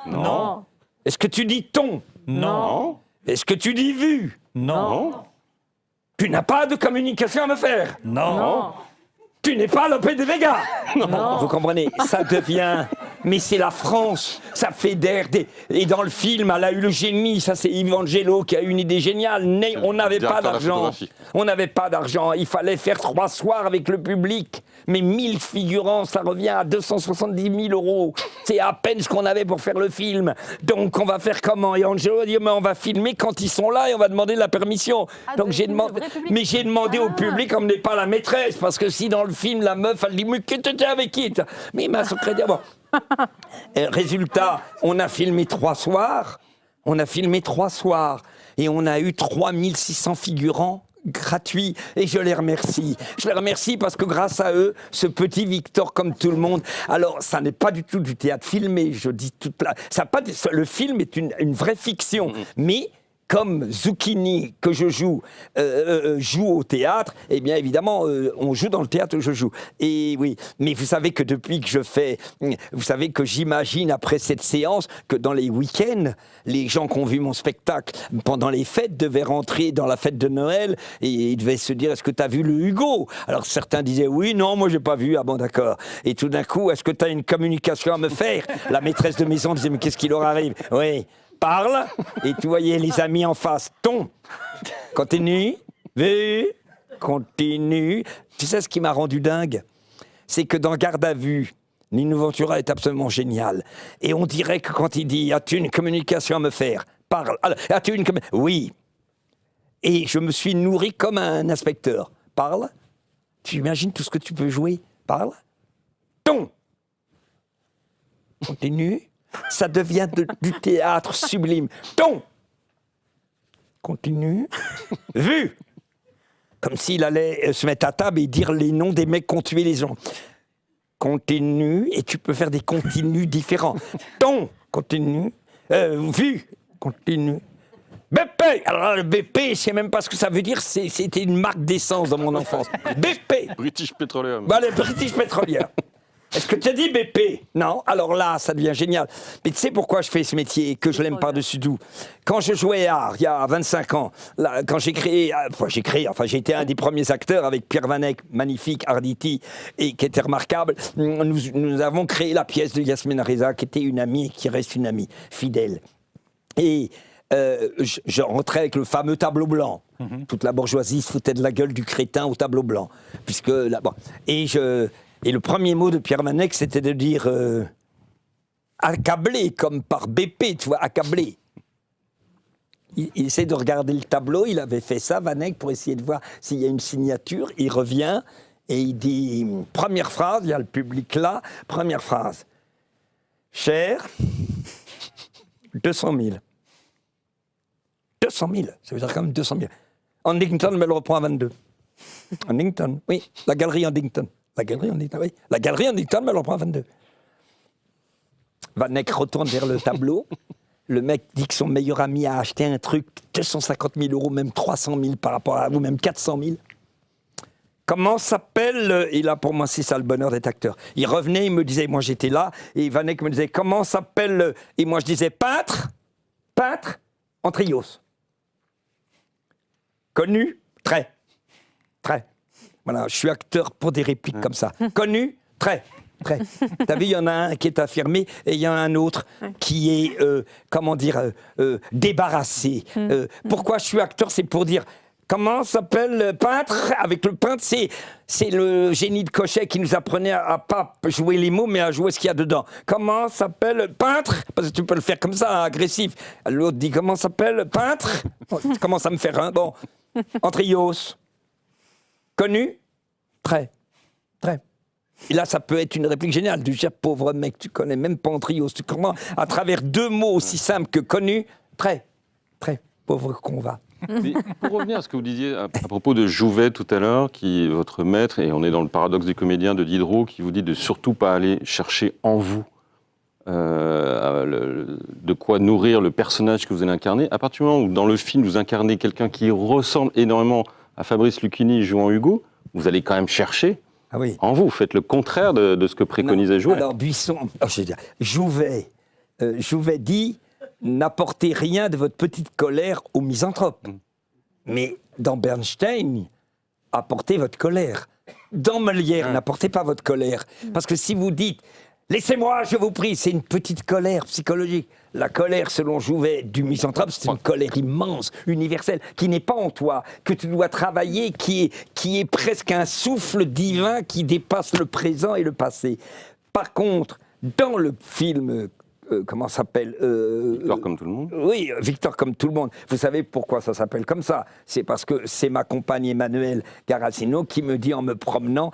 Non.
Est-ce que tu dis ton?
Non.
Est-ce que tu dis vu?
Non.
Tu n'as pas de communication à me faire?
Non.
Tu n'es pas Lope de Vega. Non. Vous comprenez, ça devient... Mais c'est la France, ça fédère des... Et dans le film, elle a eu le génie, ça c'est Evangelo qui a eu une idée géniale. On n'avait pas d'argent. On n'avait pas d'argent, il fallait faire 3 soirs avec le public. Mais 1000 figurants, ça revient à 270 000 €. C'est à peine ce qu'on avait pour faire le film. Donc on va faire comment? Et Angelo a dit, mais on va filmer quand ils sont là et on va demander la permission. Donc j'ai demandé... Mais j'ai demandé au public, emmenez pas la maîtresse, parce que si dans le film, la meuf, elle dit, mais que t'étais avec qui? Mais ma secrétaire, bon... Résultat, on a filmé 3 soirs. Et on a eu 3600 figurants gratuits. Et je les remercie. Je les remercie parce que grâce à eux, ce petit Victor, comme tout le monde... Alors, ça n'est pas du tout du théâtre filmé, je dis toute la... Ça pas... Le film est une vraie fiction. Mais... Comme Zucchini, que je joue au théâtre, eh bien évidemment, on joue dans le théâtre où je joue. Et oui, mais vous savez que depuis que je fais... Vous savez que j'imagine, après cette séance, que dans les week-ends, les gens qui ont vu mon spectacle pendant les fêtes devaient rentrer dans la fête de Noël et ils devaient se dire, est-ce que tu as vu le Hugo? Alors certains disaient, oui, non, moi j'ai pas vu. Ah bon, d'accord. Et tout d'un coup, est-ce que tu as une communication à me faire? La maîtresse de maison disait, mais qu'est-ce qui leur arrive? Oui. Parle, et tu voyais les amis en face. Ton, continue, vu, continue. Tu sais ce qui m'a rendu dingue? C'est que dans Garde à vue, Nino Ventura est absolument génial. Et on dirait que quand il dit, as-tu une communication à me faire? Parle. Alors, as-tu une communication? Oui. Et je me suis nourri comme un inspecteur. Parle. Tu imagines tout ce que tu peux jouer? Parle. Ton. Continue. Ça devient du théâtre sublime. Ton. Continue. Vu. Comme s'il allait se mettre à table et dire les noms des mecs qui ont tué les gens. Continue. Et tu peux faire des continus différents. Ton. Continue. Vu. Continue. BP. Alors le BP, je sais même pas ce que ça veut dire. C'était une marque d'essence dans mon enfance. BP.
British Petroleum.
Bah, le British Petroleum. Est-ce que tu as dit BP? Non. Alors là, ça devient génial. Mais tu sais pourquoi je fais ce métier, que je l'aime par-dessus tout? Quand je jouais à Art, il y a 25 ans, là, quand j'ai été un des premiers acteurs avec Pierre Van Eyck, magnifique, Arditi, et qui était remarquable. Nous avons créé la pièce de Yasmina Reza, qui était une amie et qui reste une amie fidèle. Et je rentrais avec le fameux tableau blanc. Toute la bourgeoisie se foutait de la gueule du crétin au tableau blanc. Puisque là-bas. Et le premier mot de Pierre Van Eyck, c'était de dire accablé, comme par BP, tu vois, accablé. Il essaie de regarder le tableau, il avait fait ça, Van Eyck, pour essayer de voir s'il y a une signature. Il revient et il dit, première phrase, il y a le public là, première phrase. Cher, 200 000. 200 000, ça veut dire quand même 200 000. Huntington me le reprend à 22. Huntington, oui, la galerie Huntington. La galerie Huntington, oui. La galerie Huntington me le reprend à 22. Van Eyck retourne vers le tableau. Le mec dit que son meilleur ami a acheté un truc, 250 000 €, même 300 000 par rapport à vous, même 400 000. Comment s'appelle... Et là, pour moi, c'est ça le bonheur d'être acteur. Il revenait, il me disait, moi j'étais là, et Van Eyck me disait, comment s'appelle... Et moi je disais, peintre, Antrios. Connu, très. Voilà, je suis acteur pour des répliques comme ça. Connu, très. T'as vu, il y en a un qui est affirmé et il y en a un autre qui est, débarrassé. Pourquoi je suis acteur? C'est pour dire, comment s'appelle le peintre? Avec le peintre, c'est le génie de Cochet qui nous apprenait à pas jouer les mots, mais à jouer ce qu'il y a dedans. Comment s'appelle le peintre? Parce que tu peux le faire comme ça, agressif. L'autre dit, comment s'appelle le peintre? Ça commence à me faire un. Bon, Antrios. Connu? Très. Et là, ça peut être une réplique géniale. Du dire, pauvre mec, tu connais même pas Antrios. Tu comprends? À travers 2 mots aussi simples que connu, très. Pauvre con va.
Mais pour revenir à ce que vous disiez à propos de Jouvet tout à l'heure, qui est votre maître, et on est dans le paradoxe des comédiens de Diderot, qui vous dit de surtout pas aller chercher en vous de quoi nourrir le personnage que vous allez incarner. À partir du moment où dans le film vous incarnez quelqu'un qui ressemble énormément à Fabrice Lucchini jouant Hugo, vous allez quand même chercher en vous. Faites le contraire de ce que préconisait Jouvet.
Alors Buisson, Jouvet dit, n'apportez rien de votre petite colère aux misanthropes. Mais dans Bernstein, apportez votre colère. Dans Molière, n'apportez pas votre colère. Parce que si vous dites « Laissez-moi, je vous prie », c'est une petite colère psychologique. La colère, selon Jouvet, du misanthrope, c'est une colère immense, universelle, qui n'est pas en toi, que tu dois travailler, qui est presque un souffle divin qui dépasse le présent et le passé. Par contre, dans le film... comment ça s'appelle
Victor comme tout le monde.
Oui, Victor comme tout le monde. Vous savez pourquoi ça s'appelle comme ça? C'est parce que c'est ma compagne Emmanuelle Garacino qui me dit en me promenant,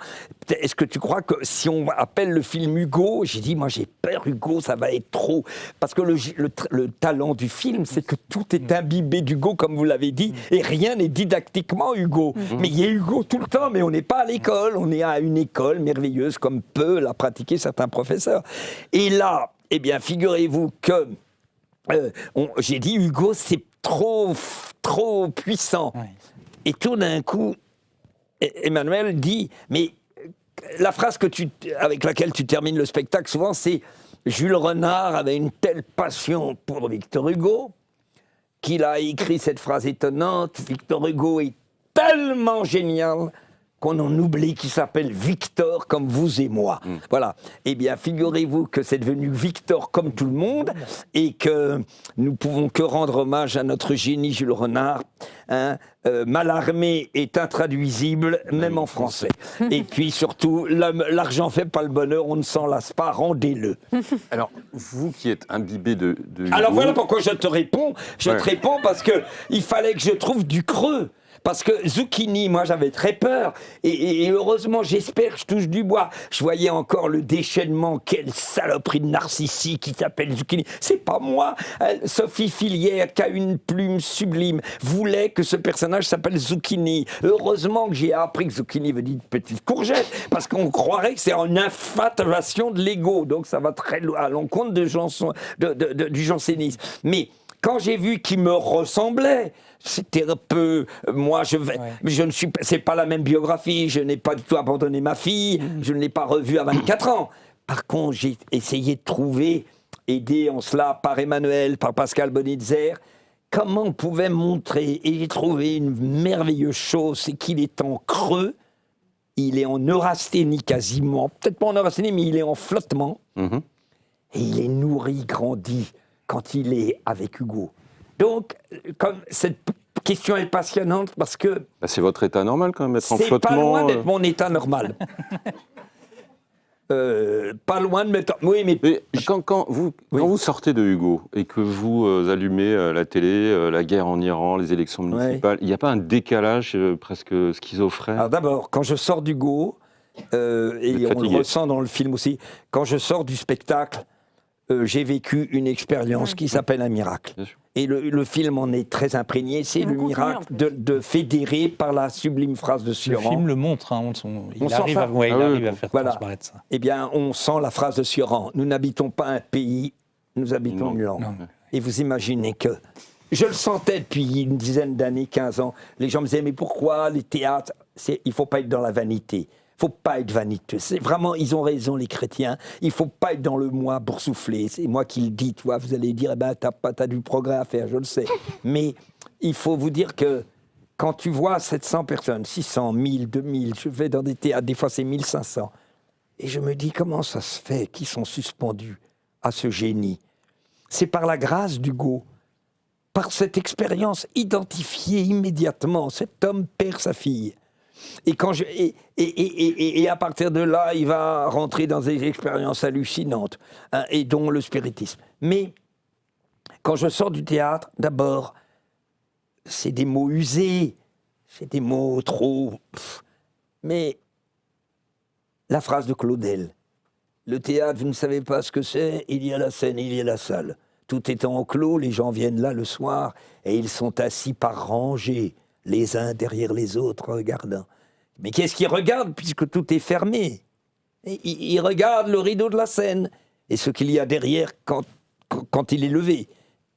est-ce que tu crois que si on appelle le film Hugo, j'ai dit, moi j'ai peur Hugo, ça va être trop. Parce que le talent du film, c'est que tout est imbibé d'Hugo, comme vous l'avez dit, et rien n'est didactiquement Hugo. Mais il y a Hugo tout le temps, mais on n'est pas à l'école, on est à une école merveilleuse, comme peuvent la pratiquer certains professeurs. Et là, eh bien, figurez-vous que j'ai dit Hugo, c'est trop puissant. Oui. Et tout d'un coup, Emmanuel dit, mais la phrase avec laquelle tu termines le spectacle, souvent, c'est Jules Renard avait une telle passion pour Victor Hugo qu'il a écrit cette phrase étonnante. Victor Hugo est tellement génial qu'on en oublie qu'il s'appelle Victor comme vous et moi. Voilà. Eh bien, figurez-vous que c'est devenu Victor comme tout le monde et que nous pouvons que rendre hommage à notre génie Jules Renard. Mallarmé est intraduisible, même en français. Et puis surtout, l'argent fait pas le bonheur, on ne s'en lasse pas, rendez-le.
Alors, vous qui êtes imbibé de Hugo...
Alors voilà pourquoi je te réponds. Je te réponds parce qu'il fallait que je trouve du creux. Parce que Zucchini, moi j'avais très peur, et heureusement, j'espère que je touche du bois. Je voyais encore le déchaînement, quelle saloperie de narcissique qui s'appelle Zucchini. C'est pas moi. Sophie Filière, qui a une plume sublime, voulait que ce personnage s'appelle Zucchini. Heureusement que j'ai appris que Zucchini veut dire petite courgette, parce qu'on croirait que c'est une infatuation de l'ego, donc ça va très loin à l'encontre du jansénisme. Mais quand j'ai vu qu'il me ressemblait, c'était un peu... Moi, je ne suis... C'est pas la même biographie, je n'ai pas du tout abandonné ma fille, je ne l'ai pas revue à 24 ans. Par contre, j'ai essayé de trouver, aidé en cela par Emmanuel, par Pascal Bonitzer, comment on pouvait montrer, et j'ai trouvé une merveilleuse chose, c'est qu'il est en creux, il est en neurasthénie quasiment, peut-être pas en neurasthénie, mais il est en flottement, et il est nourri, grandi, quand il est avec Hugo. Donc, comme cette question est passionnante, parce que...
c'est votre état normal, quand même, être en flottement.
C'est pas loin d'être mon état normal. Pas loin de mettre... Oui, mais
quand vous sortez de Hugo et que vous allumez la télé, la guerre en Iran, les élections municipales, il n'y a pas un décalage presque schizophrène?
Alors d'abord, quand je sors d'Hugo, et on le ressent dans le film aussi, quand je sors du spectacle, j'ai vécu une expérience qui s'appelle un miracle. Et le film en est très imprégné. C'est le miracle de fédérer par la sublime phrase de Sioran.
Le film le montre. Il arrive à faire transparaître ça.
Eh bien, on sent la phrase de Sioran. Nous n'habitons pas un pays, nous habitons une langue. Et vous imaginez que... Je le sentais depuis une dizaine d'années, 15 ans. Les gens me disaient, mais pourquoi les théâtres? Il ne faut pas être dans la vanité. Il ne faut pas être vaniteux. C'est vraiment, ils ont raison, les chrétiens. Il ne faut pas être dans le moi pour souffler. C'est moi qui le dis, tu vois. Vous allez dire, t'as du progrès à faire, je le sais. Mais il faut vous dire que quand tu vois 700 personnes, 600, 1000, 2000, je vais dans des théâtres, des fois c'est 1500. Et je me dis, comment ça se fait qu'ils sont suspendus à ce génie? C'est par la grâce d'Hugo. Par cette expérience identifiée immédiatement. Cet homme perd sa fille. Et à partir de là, il va rentrer dans des expériences hallucinantes, et dont le spiritisme. Mais quand je sors du théâtre, d'abord, c'est des mots usés, c'est des mots trop... Mais la phrase de Claudel, le théâtre, vous ne savez pas ce que c'est, il y a la scène, il y a la salle. Tout étant enclos, les gens viennent là le soir, et ils sont assis par rangées, les uns derrière les autres, regardant. Mais qu'est-ce qu'ils regardent, puisque tout est fermé? Ils regardent le rideau de la scène, et ce qu'il y a derrière quand il est levé.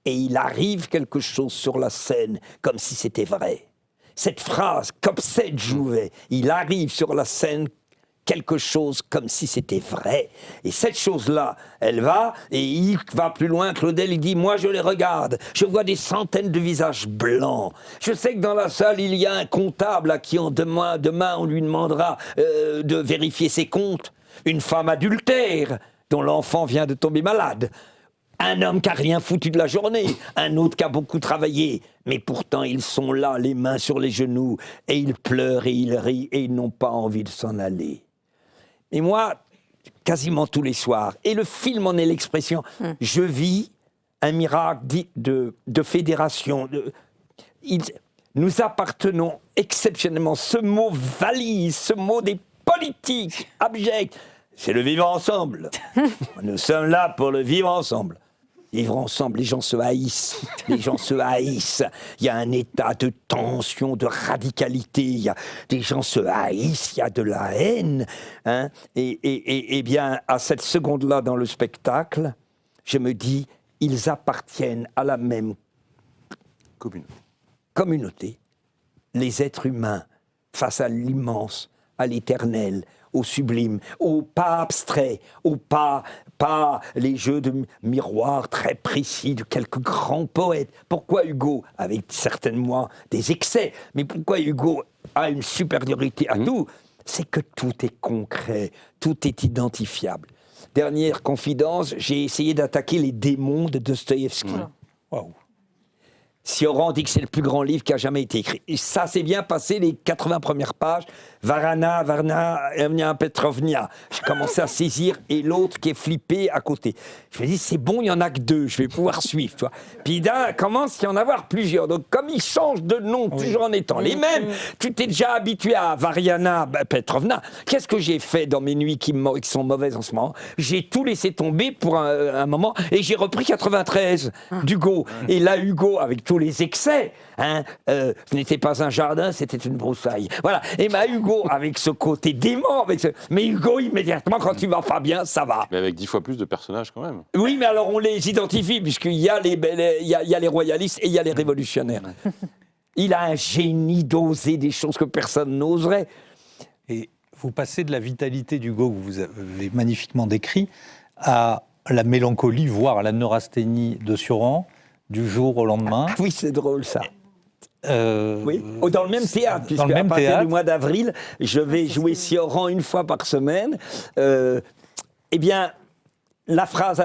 Et il arrive quelque chose sur la scène, comme si c'était vrai. Cette phrase, comme cette Jouvet, il arrive sur la scène quelque chose comme si c'était vrai. Et cette chose-là, elle va, et il va plus loin, Claudel, il dit, moi je les regarde, je vois des centaines de visages blancs. Je sais que dans la salle, il y a un comptable à qui demain on lui demandera de vérifier ses comptes. Une femme adultère, dont l'enfant vient de tomber malade. Un homme qui n'a rien foutu de la journée, un autre qui a beaucoup travaillé. Mais pourtant, ils sont là, les mains sur les genoux, et ils pleurent et ils rient, et ils n'ont pas envie de s'en aller. Et moi, quasiment tous les soirs, et le film en est l'expression, je vis un miracle de fédération. Nous appartenons exceptionnellement, ce mot valise, ce mot des politiques abjects, c'est le vivre ensemble. Nous sommes là pour le vivre ensemble. Vivre ensemble, les gens se haïssent. Les gens se haïssent. Il y a un état de tension, de radicalité. Des gens se haïssent, il y a de la haine. Hein. Et bien, à cette seconde-là dans le spectacle, je me dis, ils appartiennent à la même communauté. Les êtres humains, face à l'immense, à l'éternel, au sublime, au pas abstrait, au pas les jeux de miroir très précis de quelques grands poètes. Pourquoi Hugo, avec certainement des excès, mais pourquoi Hugo a une supériorité à tout? C'est que tout est concret, tout est identifiable. Dernière confidence, j'ai essayé d'attaquer les démons de Dostoïevski.
Waouh.
Sioran dit que c'est le plus grand livre qui a jamais été écrit. Et ça s'est bien passé, les 80 premières pages. Varna, Petrovna. J'ai commencé à saisir, et l'autre qui est flippé à côté. Je me dis, c'est bon, il n'y en a que deux, je vais pouvoir suivre. Tu vois. Puis là, commence à y en avoir plusieurs. Donc, comme ils changent de nom, toujours en étant les mêmes, tu t'es déjà habitué à Variana Petrovna. Qu'est-ce que j'ai fait dans mes nuits qui sont mauvaises en ce moment? J'ai tout laissé tomber pour un moment, et j'ai repris 93 d'Hugo. Et là, Hugo, avec tous les excès, hein, ce n'était pas un jardin, c'était une broussaille. Voilà. Et Hugo, avec ce côté dément, mais Hugo, immédiatement, quand tu vas pas bien, ça va.
Mais avec 10 fois plus de personnages quand même.
Oui, mais alors on les identifie, puisqu'il y a les royalistes et il y a les révolutionnaires. Il a un génie d'oser des choses que personne n'oserait.
Et vous passez de la vitalité d'Hugo, que vous avez magnifiquement décrit, à la mélancolie, voire à la neurasthénie de Sioran, du jour au lendemain.
Ah, oui, c'est drôle ça. Oui, dans le même théâtre, puisque à partir du mois d'avril, je vais jouer Sioran une fois par semaine. Eh bien, la phrase,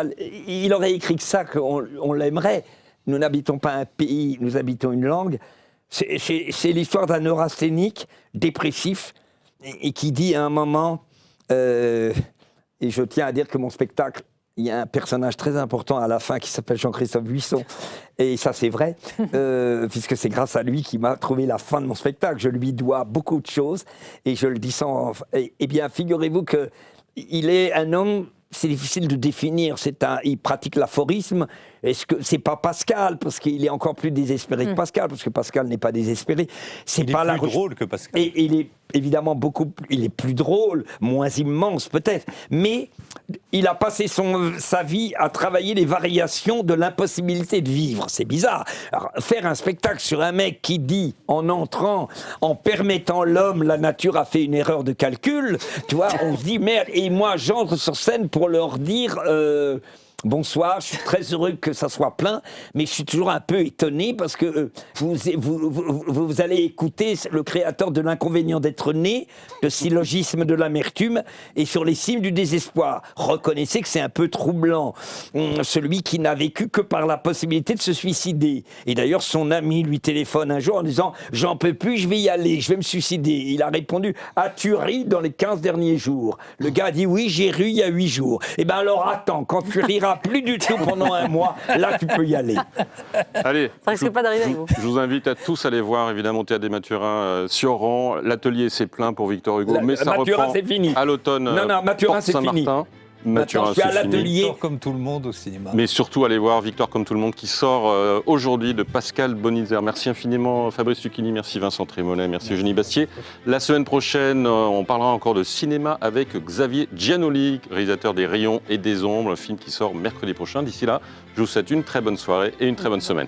il aurait écrit que ça, qu'on l'aimerait. Nous n'habitons pas un pays, nous habitons une langue. C'est l'histoire d'un neurasthénique dépressif et qui dit à un moment, et je tiens à dire que mon spectacle, il y a un personnage très important à la fin qui s'appelle Jean-Christophe Buisson. Et ça, c'est vrai, puisque c'est grâce à lui qu'il m'a trouvé la fin de mon spectacle. Je lui dois beaucoup de choses, et je le dis sans... Eh bien, figurez-vous qu'il est un homme... C'est difficile de définir. Il pratique l'aphorisme. Est-ce que c'est pas Pascal, parce qu'il est encore plus désespéré que Pascal, parce que Pascal n'est pas désespéré.
Il est plus drôle que Pascal.
Et il est évidemment il est plus drôle, moins immense peut-être, mais il a passé sa vie à travailler les variations de l'impossibilité de vivre. C'est bizarre. Alors, faire un spectacle sur un mec qui dit, en entrant, en permettant l'homme, la nature a fait une erreur de calcul, tu vois, on se dit merde, et moi j'entre sur scène pour leur dire... bonsoir, je suis très heureux que ça soit plein, mais je suis toujours un peu étonné parce que vous allez écouter le créateur de L'inconvénient d'être né, le syllogisme de l'amertume et sur les cimes du désespoir. Reconnaissez que c'est un peu troublant. Celui qui n'a vécu que par la possibilité de se suicider. Et d'ailleurs, son ami lui téléphone un jour en disant « J'en peux plus, je vais y aller, je vais me suicider ». Il a répondu « As-tu ri dans les 15 derniers jours ?» Le gars a dit « Oui, j'ai ri il y a 8 jours ». Eh bien alors attends, quand tu riras plus du tout pendant un mois, là tu peux y aller.
Allez,
ça risque pas d'arriver avec vous.
Je vous invite à tous à aller voir évidemment au Théâtre des Mathurins Sioran. L'atelier c'est plein pour Victor Hugo, mais ça
Mathurin,
reprend
fini.
À l'automne.
Non, Mathurin c'est fini.
Mathurin,
je suis à l'atelier.
Victor comme tout le monde au cinéma.
Mais surtout, allez voir Victor comme tout le monde qui sort aujourd'hui de Pascal Bonitzer. Merci infiniment Fabrice Lucchini, merci Vincent Trémollet, merci Eugénie Bastier. La semaine prochaine, on parlera encore de cinéma avec Xavier Giannoli, réalisateur des Rayons et des Ombres, un film qui sort mercredi prochain. D'ici là, je vous souhaite une très bonne soirée et une très bonne semaine.